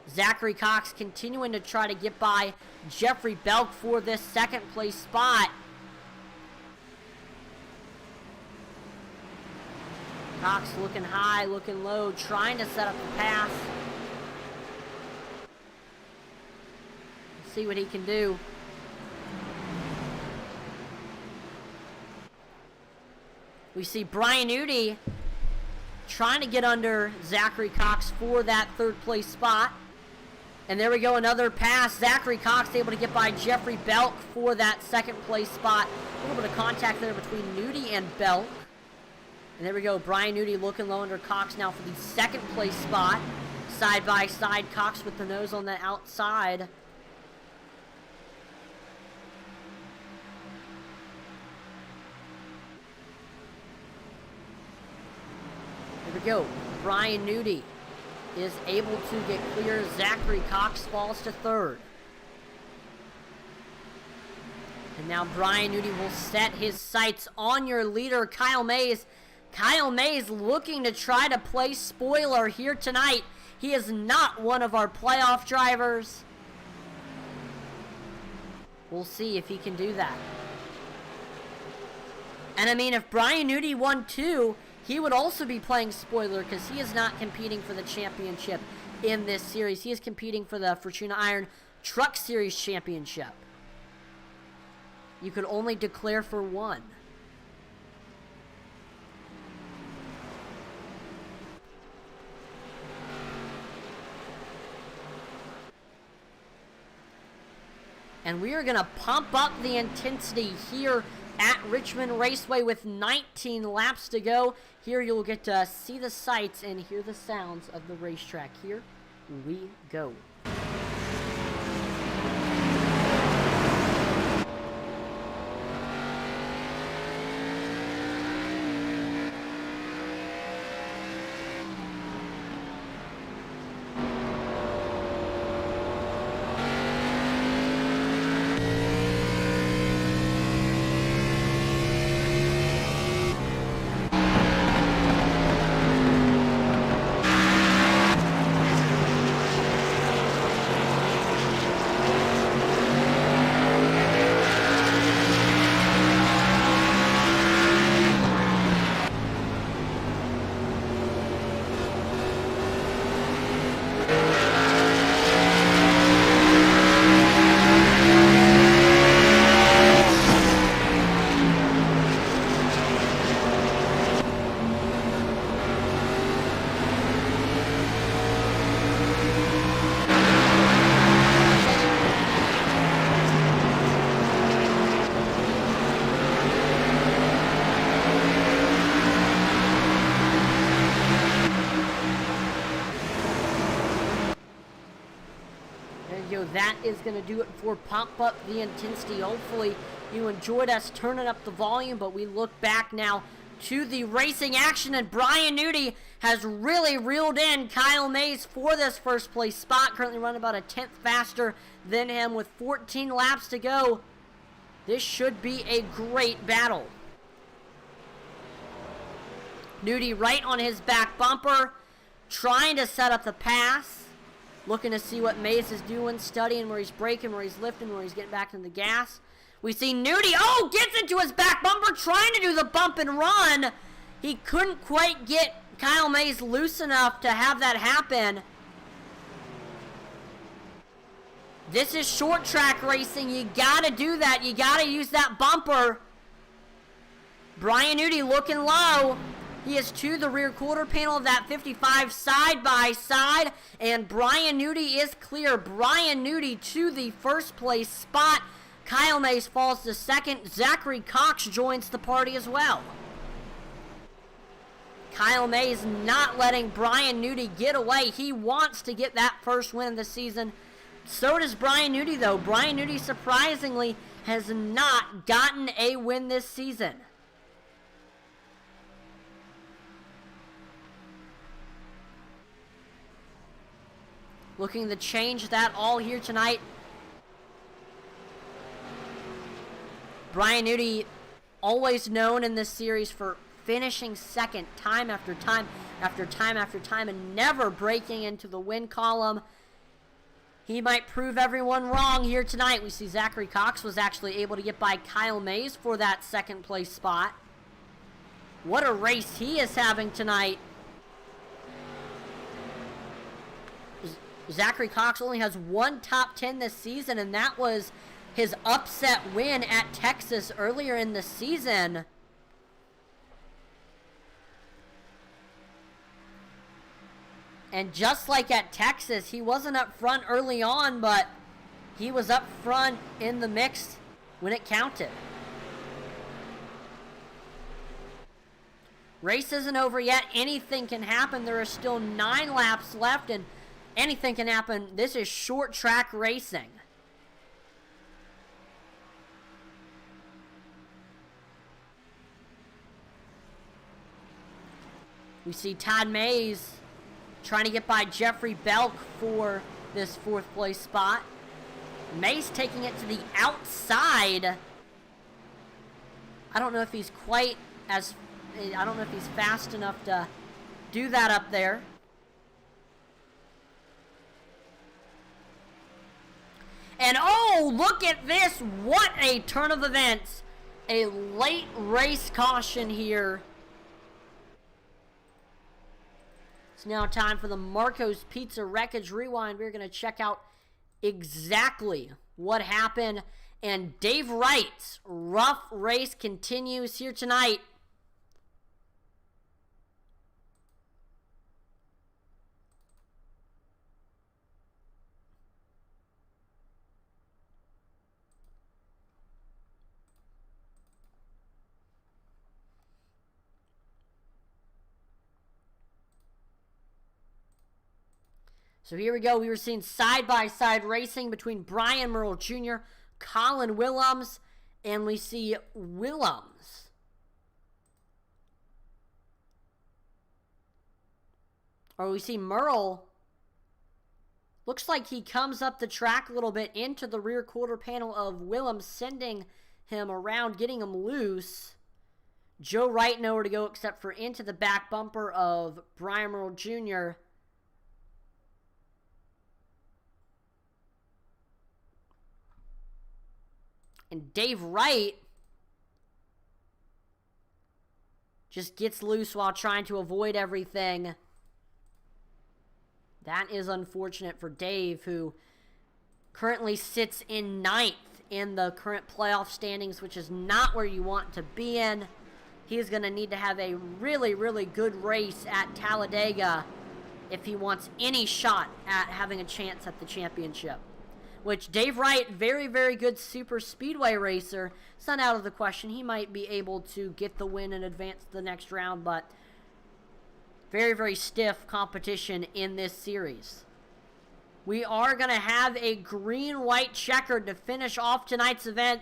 Zachary Cox continuing to try to get by Jeffrey Belk for this second place spot. Cox looking high, looking low, trying to set up the pass. Let's see what he can do. We see Brian Udy trying to get under Zachary Cox for that third place spot. And there we go, another pass. Zachary Cox able to get by Jeffrey Belk for that second place spot. A little bit of contact there between Nudie and Belk. And there we go, Brian Nudie looking low under Cox now for the second place spot. Side by side, Cox with the nose on the outside. There we go, Brian Nudie is able to get clear. Zachary Cox falls to third. And now Brian Nudie will set his sights on your leader, Kyle Mays. Kyle Mays looking to try to play spoiler here tonight. He is not one of our playoff drivers. We'll see if he can do that. And I mean, if Brian Nudie won too, he would also be playing spoiler because he is not competing for the championship in this series. He is competing for the Fortuna Iron Truck Series Championship. You could only declare for one. And we are going to pump up the intensity here at Richmond Raceway with 19 laps to go. Here you'll get to see the sights and hear the sounds of the racetrack. Here we go. That is going to do it for Pump Up the Intensity. Hopefully you enjoyed us turning up the volume, but we look back now to the racing action, and Brian Newty has really reeled in Kyle Mays for this first place spot, currently running about a tenth faster than him with 14 laps to go. This should be a great battle. Newty right on his back bumper, trying to set up the pass. Looking to see what Mays is doing, studying where he's braking, where he's lifting, where he's getting back into the gas. We see Newty, gets into his back bumper, trying to do the bump and run. He couldn't quite get Kyle Mays loose enough to have that happen. This is short track racing. You gotta do that. You gotta use that bumper. Brian Newty looking low. He is to the rear quarter panel of that 55 side by side, and Brian Newty is clear. Brian Newty to the first place spot. Kyle Mays falls to second. Zachary Cox joins the party as well. Kyle Mays not letting Brian Newty get away. He wants to get that first win of the season. So does Brian Newty, though. Brian Newty surprisingly has not gotten a win this season. Looking to change that all here tonight. Brian Newty, always known in this series for finishing second time after time after time after time and never breaking into the win column. He might prove everyone wrong here tonight. We see Zachary Cox was actually able to get by Kyle Mays for that second place spot. What a race he is having tonight. Zachary Cox only has one top 10 this season, and that was his upset win at Texas earlier in the season. And just like at Texas, he wasn't up front early on, but he was up front in the mix when it counted. Race isn't over yet. Anything can happen. There are still 9 laps left, and anything can happen. This is short track racing. We see Todd Mays trying to get by Jeffrey Belk for this fourth place spot. Mays taking it to the outside. I don't know if he's quite as... I don't know if he's fast enough to do that up there. And look at this. What a turn of events. A late race caution here. It's now time for the Marco's Pizza Wreckage Rewind. We're going to check out exactly what happened. And Dave Wright's rough race continues here tonight. So here we go. We were seeing side-by-side racing between Brian Merle Jr., Colin Willems, and we see Willems. Or we see Merle. Looks like he comes up the track a little bit into the rear quarter panel of Willems, sending him around, getting him loose. Joe Wright nowhere to go except for into the back bumper of Brian Merle Jr. And Dave Wright just gets loose while trying to avoid everything. That is unfortunate for Dave, who currently sits in 9th in the current playoff standings, which is not where you want to be in. He's going to need to have a really, really good race at Talladega if he wants any shot at having a chance at the championship. Which Dave Wright, very, very good super speedway racer. It's not out of the question. He might be able to get the win and advance to the next round, but very, very stiff competition in this series. We are going to have a green-white checkered to finish off tonight's event.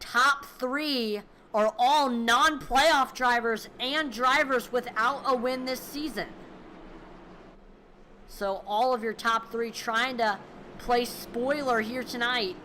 Top 3 are all non-playoff drivers and drivers without a win this season. So all of your top 3 trying to play spoiler here tonight.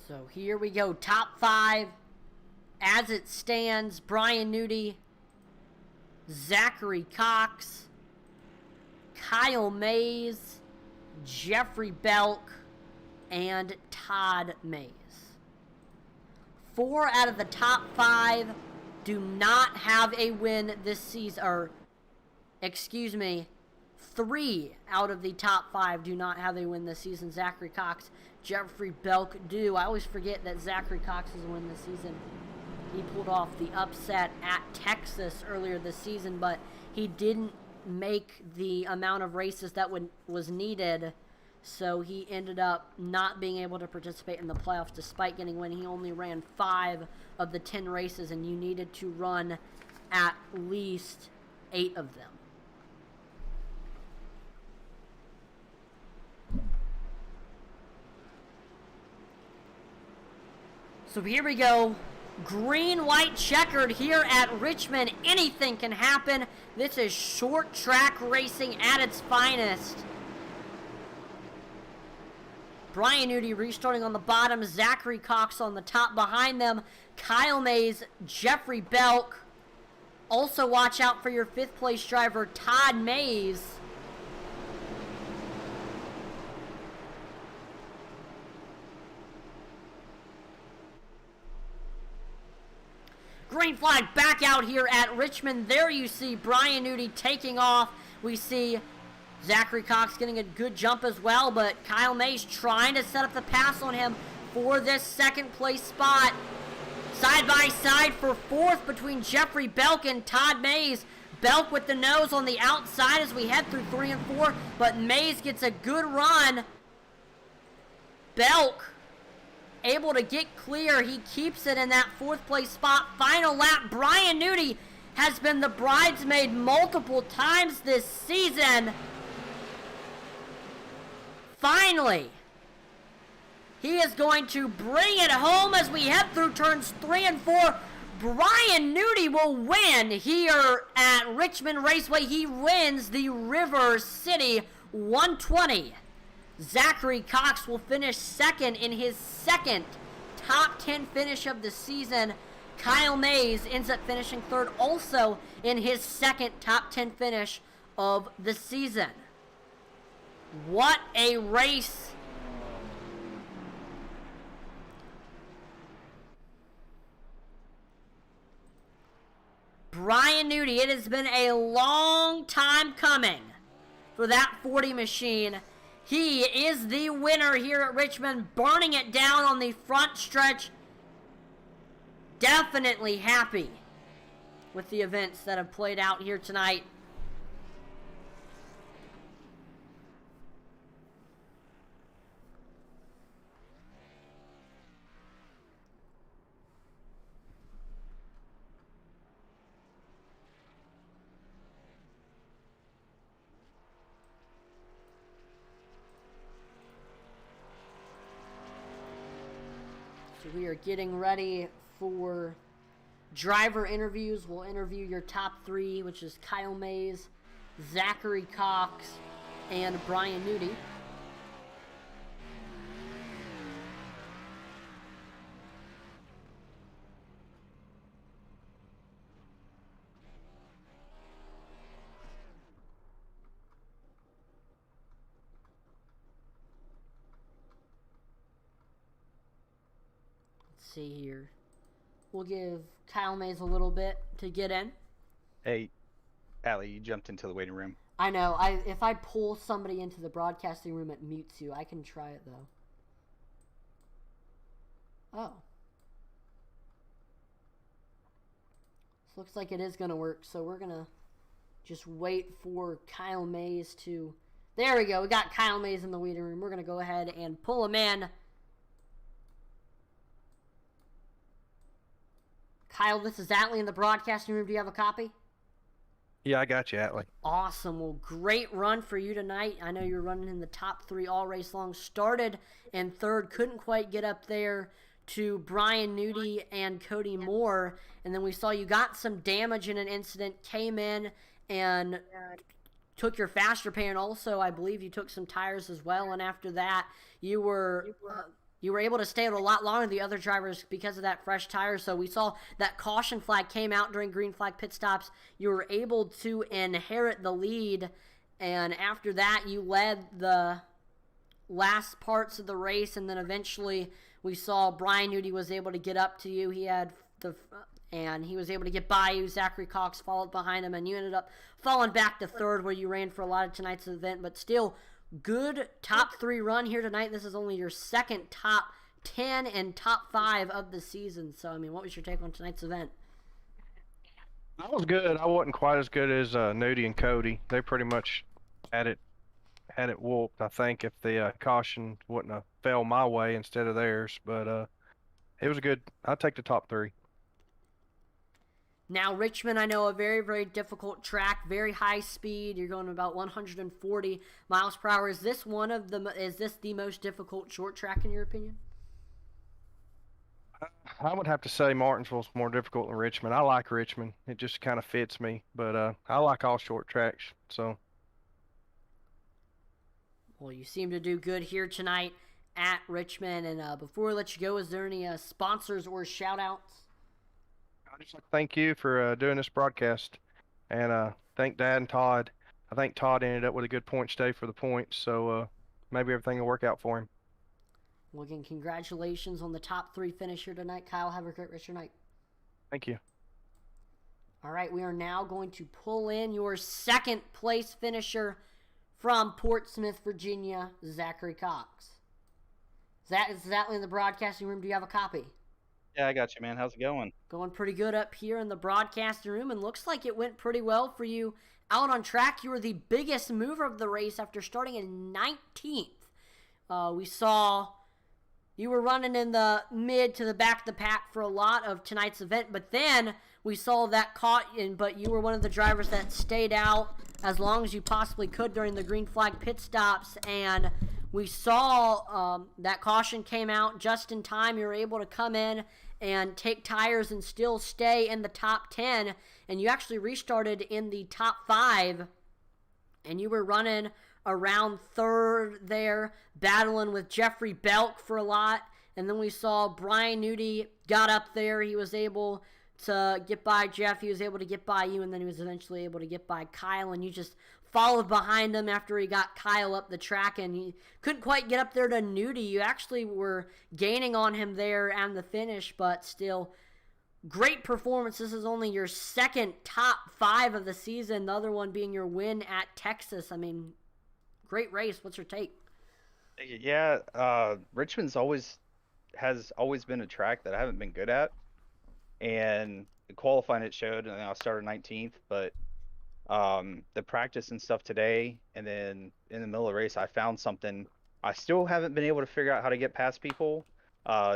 So here we go, top 5. As it stands, Brian Newty, Zachary Cox, Kyle Mays, Jeffrey Belk, and Todd Mays. 4 out of the top 5 do not have a win this season, or excuse me, 3 out of the top 5 do not have a win this season. Zachary Cox, Jeffrey Belk do. I always forget that Zachary Cox has won this season. He pulled off the upset at Texas earlier this season, but he didn't make the amount of races that was needed, so he ended up not being able to participate in the playoffs despite getting a win. He only ran 5 of the 10 races, and you needed to run at least 8 of them. So here we go. Green-white checkered here at Richmond. Anything can happen. This is short track racing at its finest. Brian Newty restarting on the bottom. Zachary Cox on the top behind them. Kyle Mays, Jeffrey Belk. Also watch out for your 5th place driver, Todd Mays. Green flag back out here at Richmond. There you see Brian Newty taking off. We see Zachary Cox getting a good jump as well, but Kyle Mays trying to set up the pass on him for this 2nd place spot. Side by side for 4th between Jeffrey Belk and Todd Mays. Belk with the nose on the outside as we head through 3 and 4, but Mays gets a good run. Belk able to get clear. He keeps it in that 4th place spot. Final lap. Brian Newty has been the bridesmaid multiple times this season. Finally, he is going to bring it home as we head through turns 3 and 4. Brian Newty will win here at Richmond Raceway. He wins the River City 120. Zachary Cox will finish 2nd in his 2nd top 10 finish of the season. Kyle Mays ends up finishing 3rd also in his 2nd top 10 finish of the season. What a race. Nudie, it has been a long time coming for that 40 machine. He is the winner here at Richmond, burning it down on the front stretch. Definitely happy with the events that have played out here tonight. So we are getting ready for driver interviews. We'll interview your top three, which is Kyle Mays, Zachary Cox, and Brian Nudie. Let's see here. We'll give Kyle Mays a little bit to get in. Hey, Allie, you jumped into the waiting room. I know. If I pull somebody into the broadcasting room, it mutes you. I can try it, though. Oh. This looks like it is going to work, so we're going to just wait for Kyle Mays to... There we go. We got Kyle Mays in the waiting room. We're going to go ahead and pull him in. Kyle, this is Atlee in the broadcasting room. Do you have a copy? Yeah, I got you, Atlee. Awesome. Well, great run for you tonight. I know you're running in the top three all race long. Started in third, couldn't quite get up there to Brian Nudie and Cody Moore. And then we saw you got some damage in an incident, came in and took your faster pay, and also I believe you took some tires as well. And after that, you were able to stay out a lot longer than the other drivers because of that fresh tire. So we saw that caution flag came out during green flag pit stops. You were able to inherit the lead, and after that you led the last parts of the race, and then eventually we saw Brian Nudie was able to get up to you. He was able to get by you. Zachary Cox followed behind him, and you ended up falling back to third, where you ran for a lot of tonight's event, but still good top three run here tonight. This is only your second top 10 and top 5 of the season. So, I mean, what was your take on tonight's event? I was good. I wasn't quite as good as Nudie and Cody. They pretty much had it whooped. I think if the caution wouldn't have fell my way instead of theirs, but it was good. I'd take the top 3. Now, Richmond, I know, a very, very difficult track, very high speed. You're going about 140 miles per hour. Is this the most difficult short track in your opinion? I would have to say Martinsville's more difficult than Richmond. I like Richmond. It just kind of fits me, but I like all short tracks. So. Well, you seem to do good here tonight at Richmond. And before we let you go, is there any sponsors or shout-outs? I just like to thank you for doing this broadcast, and thank Dad and Todd. I think Todd ended up with a good point stay for the points, so maybe everything will work out for him. Well, again, congratulations on the top 3 finish here tonight. Kyle, have a great rest of your night. Thank you. All right, we are now going to pull in your second place finisher from Portsmouth, Virginia, Zachary Cox. Is Atlee in the broadcasting room? Do you have a copy? Yeah, I got you, man. How's it going? Going pretty good up here in the broadcasting room, and looks like it went pretty well for you out on track. You were the biggest mover of the race after starting in 19th. We saw you were running in the mid to the back of the pack for a lot of tonight's event, but then we saw that caught in, but you were one of the drivers that stayed out as long as you possibly could during the green flag pit stops, and we saw that caution came out just in time. You were able to come in and take tires and still stay in the top 10, and you actually restarted in the top 5, and you were running around third there, battling with Jeffrey Belk for a lot, and then we saw Brian Nudie got up there. He was able to get by Jeff, he was able to get by you, and then he was eventually able to get by Kyle, and you just followed behind him after he got Kyle up the track, and he couldn't quite get up there to Nudie. You actually were gaining on him there and the finish, but still great performance. This is only your second top 5 of the season, the other one being your win at Texas. I mean, great race. What's your take? Yeah, Richmond's has always been a track that I haven't been good at, and the qualifying it showed, and I started 19th, but the practice and stuff today, and then in the middle of the race, I found something. I still haven't been able to figure out how to get past people.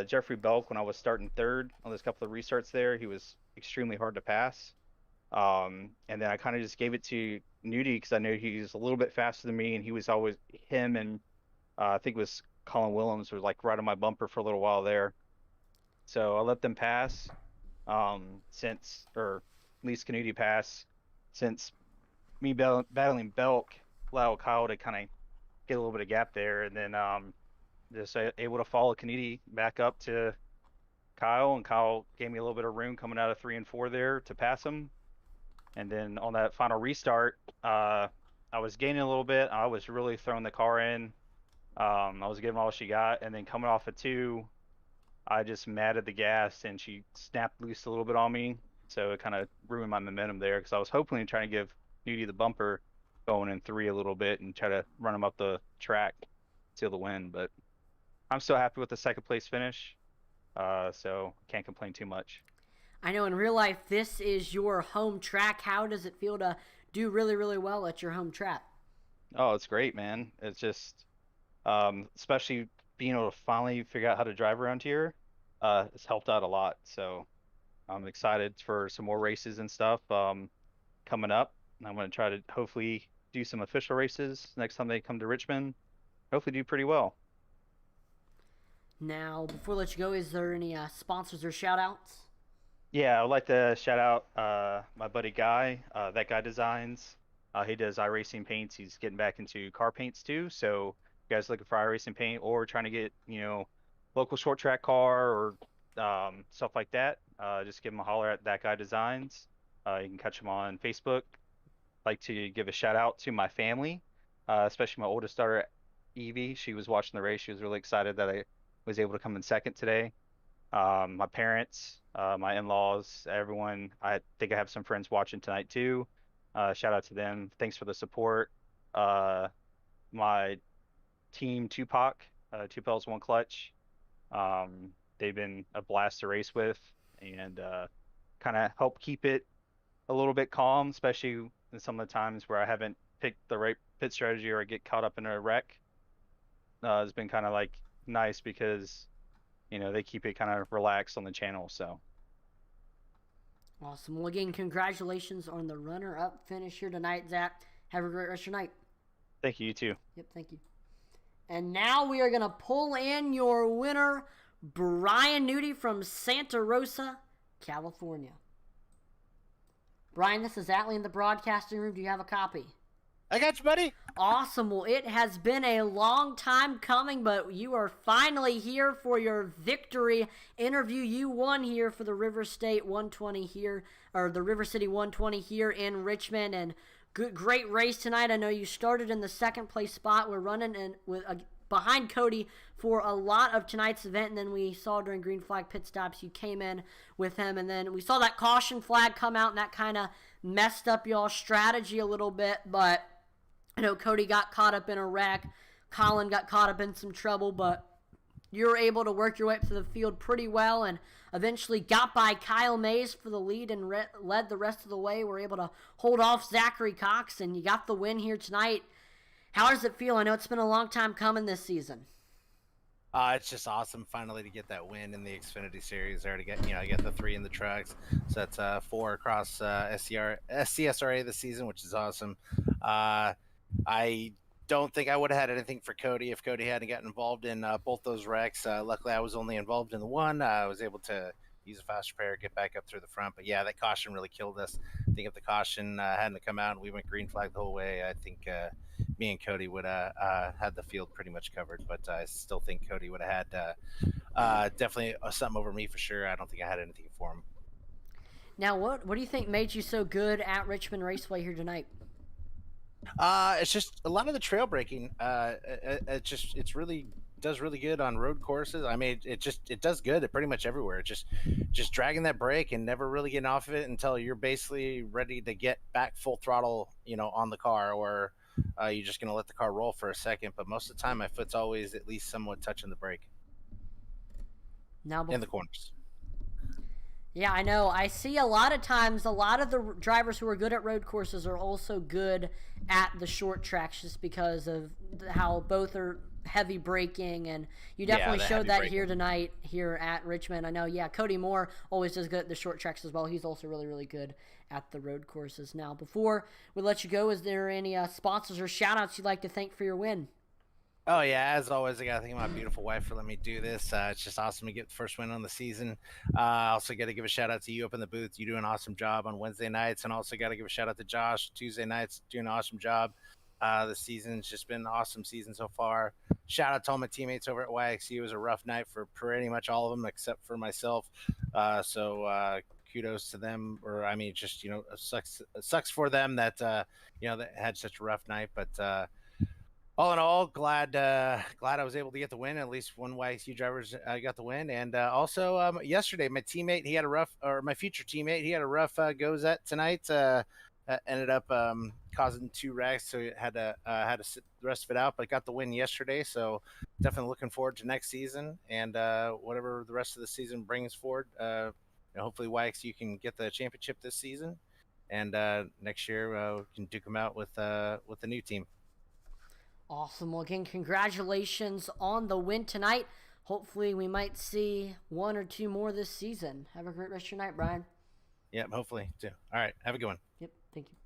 Jeffrey Belk, when I was starting third on this couple of restarts there, he was extremely hard to pass. And then I kind of just gave it to Nudie because I know he's a little bit faster than me, and he was always him and I think it was Colin Willems was like right on my bumper for a little while there. So I let them pass, or at least Canudi pass, since me battling Belk allowed Kyle to kind of get a little bit of gap there, and then just able to follow Canidi back up to Kyle, and Kyle gave me a little bit of room coming out of 3 and 4 there to pass him. And then on that final restart, I was gaining a little bit. I was really throwing the car in. I was giving all she got, and then coming off of 2, I just matted the gas, and she snapped loose a little bit on me. So it kind of ruined my momentum there because I was hoping to try to give Nudie the bumper going in 3 a little bit and try to run him up the track, seal the win. But I'm still happy with the second place finish, so can't complain too much. I know in real life this is your home track. How does it feel to do really, really well at your home track? Oh, it's great, man. It's just, especially being able to finally figure out how to drive around here, it's helped out a lot. So I'm excited for some more races and stuff coming up. And I'm going to try to hopefully do some official races next time they come to Richmond. Hopefully do pretty well. Now, before I let you go, is there any sponsors or shout outs? Yeah, I would like to shout out my buddy Guy, That Guy Designs. He does iRacing paints. He's getting back into car paints too. So if you guys looking for iRacing paint or trying to get, local short track car or stuff like that, just give him a holler at That Guy Designs. You can catch him on Facebook. I'd like to give a shout out to my family, especially my oldest daughter, Evie. She was watching the race. She was really excited that I was able to come in second today. My parents, my in-laws, everyone. I think I have some friends watching tonight too. Shout out to them. Thanks for the support. My team, Tupac, 2 pedals, 1 clutch. They've been a blast to race with, and kind of help keep it a little bit calm, especially in some of the times where I haven't picked the right pit strategy or I get caught up in a wreck. It's been kind of like nice because they keep it kind of relaxed on the channel. So Awesome. Well, again, congratulations on the runner-up finish here tonight, Zach. Have a great rest of your night. thank you, you too. Yep, thank you. And now we are going to pull in your winner, Brian Nudie from Santa Rosa, California. Brian, this is Atlee in the broadcasting room. Do you have a copy? I got you, buddy. Awesome. Well, it has been a long time coming, but you are finally here for your victory interview. You won here for the River State 120 here, or the River City 120 here in Richmond, and great race tonight. I know you started in the second place spot. We're running in with behind Cody for a lot of tonight's event, and then we saw during green flag pit stops you came in with him, and then we saw that caution flag come out, and that kind of messed up y'all's strategy a little bit, but I know Cody got caught up in a wreck. Colin got caught up in some trouble, but you were able to work your way up to the field pretty well and eventually got by Kyle Mays for the lead and led the rest of the way. We're able to hold off Zachary Cox, and you got the win here tonight. How does it feel? I know it's been a long time coming this season. It's just awesome finally to get that win in the Xfinity Series there to get, I get the 3 in the trucks. So that's 4 across SCSRA this season, which is awesome. I don't think I would have had anything for Cody if Cody hadn't gotten involved in both those wrecks. Luckily, I was only involved in the one. I was able to use a fast repair, get back up through the front. But yeah, that caution really killed us. I think if the caution hadn't come out and we went green flag the whole way, I think me and Cody would have had the field pretty much covered. But I still think Cody would have had definitely something over me for sure. I don't think I had anything for him. Now, what do you think made you so good at Richmond Raceway here tonight? It's just a lot of the trail braking. It's really does really good on road courses. I mean, it does good at pretty much everywhere. Just dragging that brake and never really getting off of it until you're basically ready to get back full throttle, on the car, or you're just gonna let the car roll for a second. But most of the time, my foot's always at least somewhat touching the brake Now, in the corners. yeah, I know. I see a lot of times, a lot of the drivers who are good at road courses are also good at the short tracks, just because of how both are heavy braking, and you definitely the showed heavy that braking. here tonight here at Richmond. I know, yeah, Cody Moore always does good at the short tracks as well. He's also really, really good at the road courses. Now, before we let you go, is there any sponsors or shout-outs you'd like to thank for your win? Oh yeah, as always, I gotta thank my beautiful wife for letting me do this. It's just awesome to get the first win on the season. I also got to give a shout out to you up in the booth. You do an awesome job on Wednesday nights, and also got to give a shout out to Josh Tuesday nights, doing an awesome job. The season's just been an awesome season so far. Shout out to all my teammates over at YXU. It was a rough night for pretty much all of them except for myself. So kudos to them. Or I mean, just it sucks for them that that had such a rough night, but. All in all, glad I was able to get the win. At least one YXU driver got the win, and also yesterday my teammate my future teammate he had a rough goes at tonight. Ended up causing 2 wrecks, so he had to sit the rest of it out. But got the win yesterday, so definitely looking forward to next season and whatever the rest of the season brings forward. Hopefully YXU can get the championship this season, and next year we can duke them out with the new team. Awesome. Well, again, congratulations on the win tonight. Hopefully we might see 1 or 2 more this season. Have a great rest of your night, Brian. Yep, hopefully too. All right, have a good one. Yep, thank you.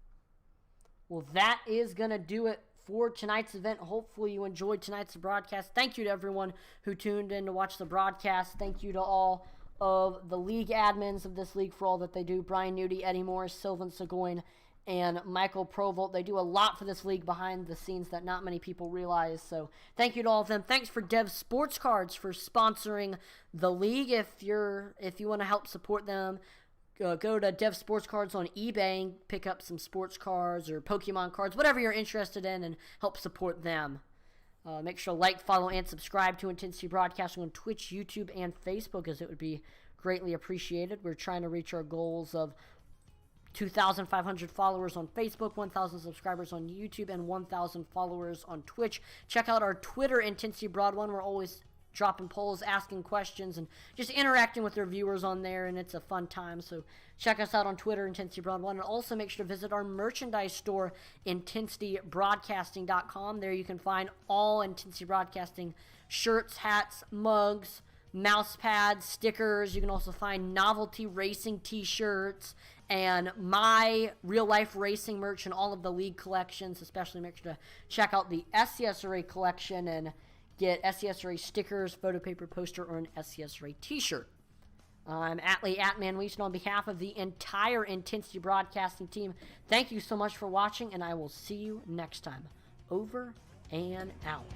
Well, that is going to do it for tonight's event. Hopefully you enjoyed tonight's broadcast. Thank you to everyone who tuned in to watch the broadcast. Thank you to all of the league admins of this league for all that they do. Brian Nudie, Eddie Morris, Sylvan Seguin, and Michael Provolt. They do a lot for this league behind the scenes that not many people realize. So thank you to all of them. Thanks for Dev Sports Cards for sponsoring the league. If you want to help support them, go to Dev Sports Cards on eBay and pick up some sports cards or Pokemon cards, whatever you're interested in, and help support them. Make sure to like, follow, and subscribe to Intensity Broadcasting on Twitch, YouTube, and Facebook, as it would be greatly appreciated. We're trying to reach our goals of 2,500 followers on Facebook, 1,000 subscribers on YouTube, and 1,000 followers on Twitch. Check out our Twitter, Intensity Broad One. We're always dropping polls, asking questions, and just interacting with our viewers on there, and it's a fun time. So check us out on Twitter, Intensity Broad One, and also make sure to visit our merchandise store, IntensityBroadcasting.com. There you can find all Intensity Broadcasting shirts, hats, mugs, mouse pads, stickers. You can also find novelty racing t-shirts and my real-life racing merch and all of the league collections. Especially make sure to check out the SCSRA collection and get SCSRA stickers, photo paper, poster, or an SCSRA t-shirt. I'm Atlee Atman-Weeson on behalf of the entire Intensity Broadcasting team. Thank you so much for watching, and I will see you next time. Over and out.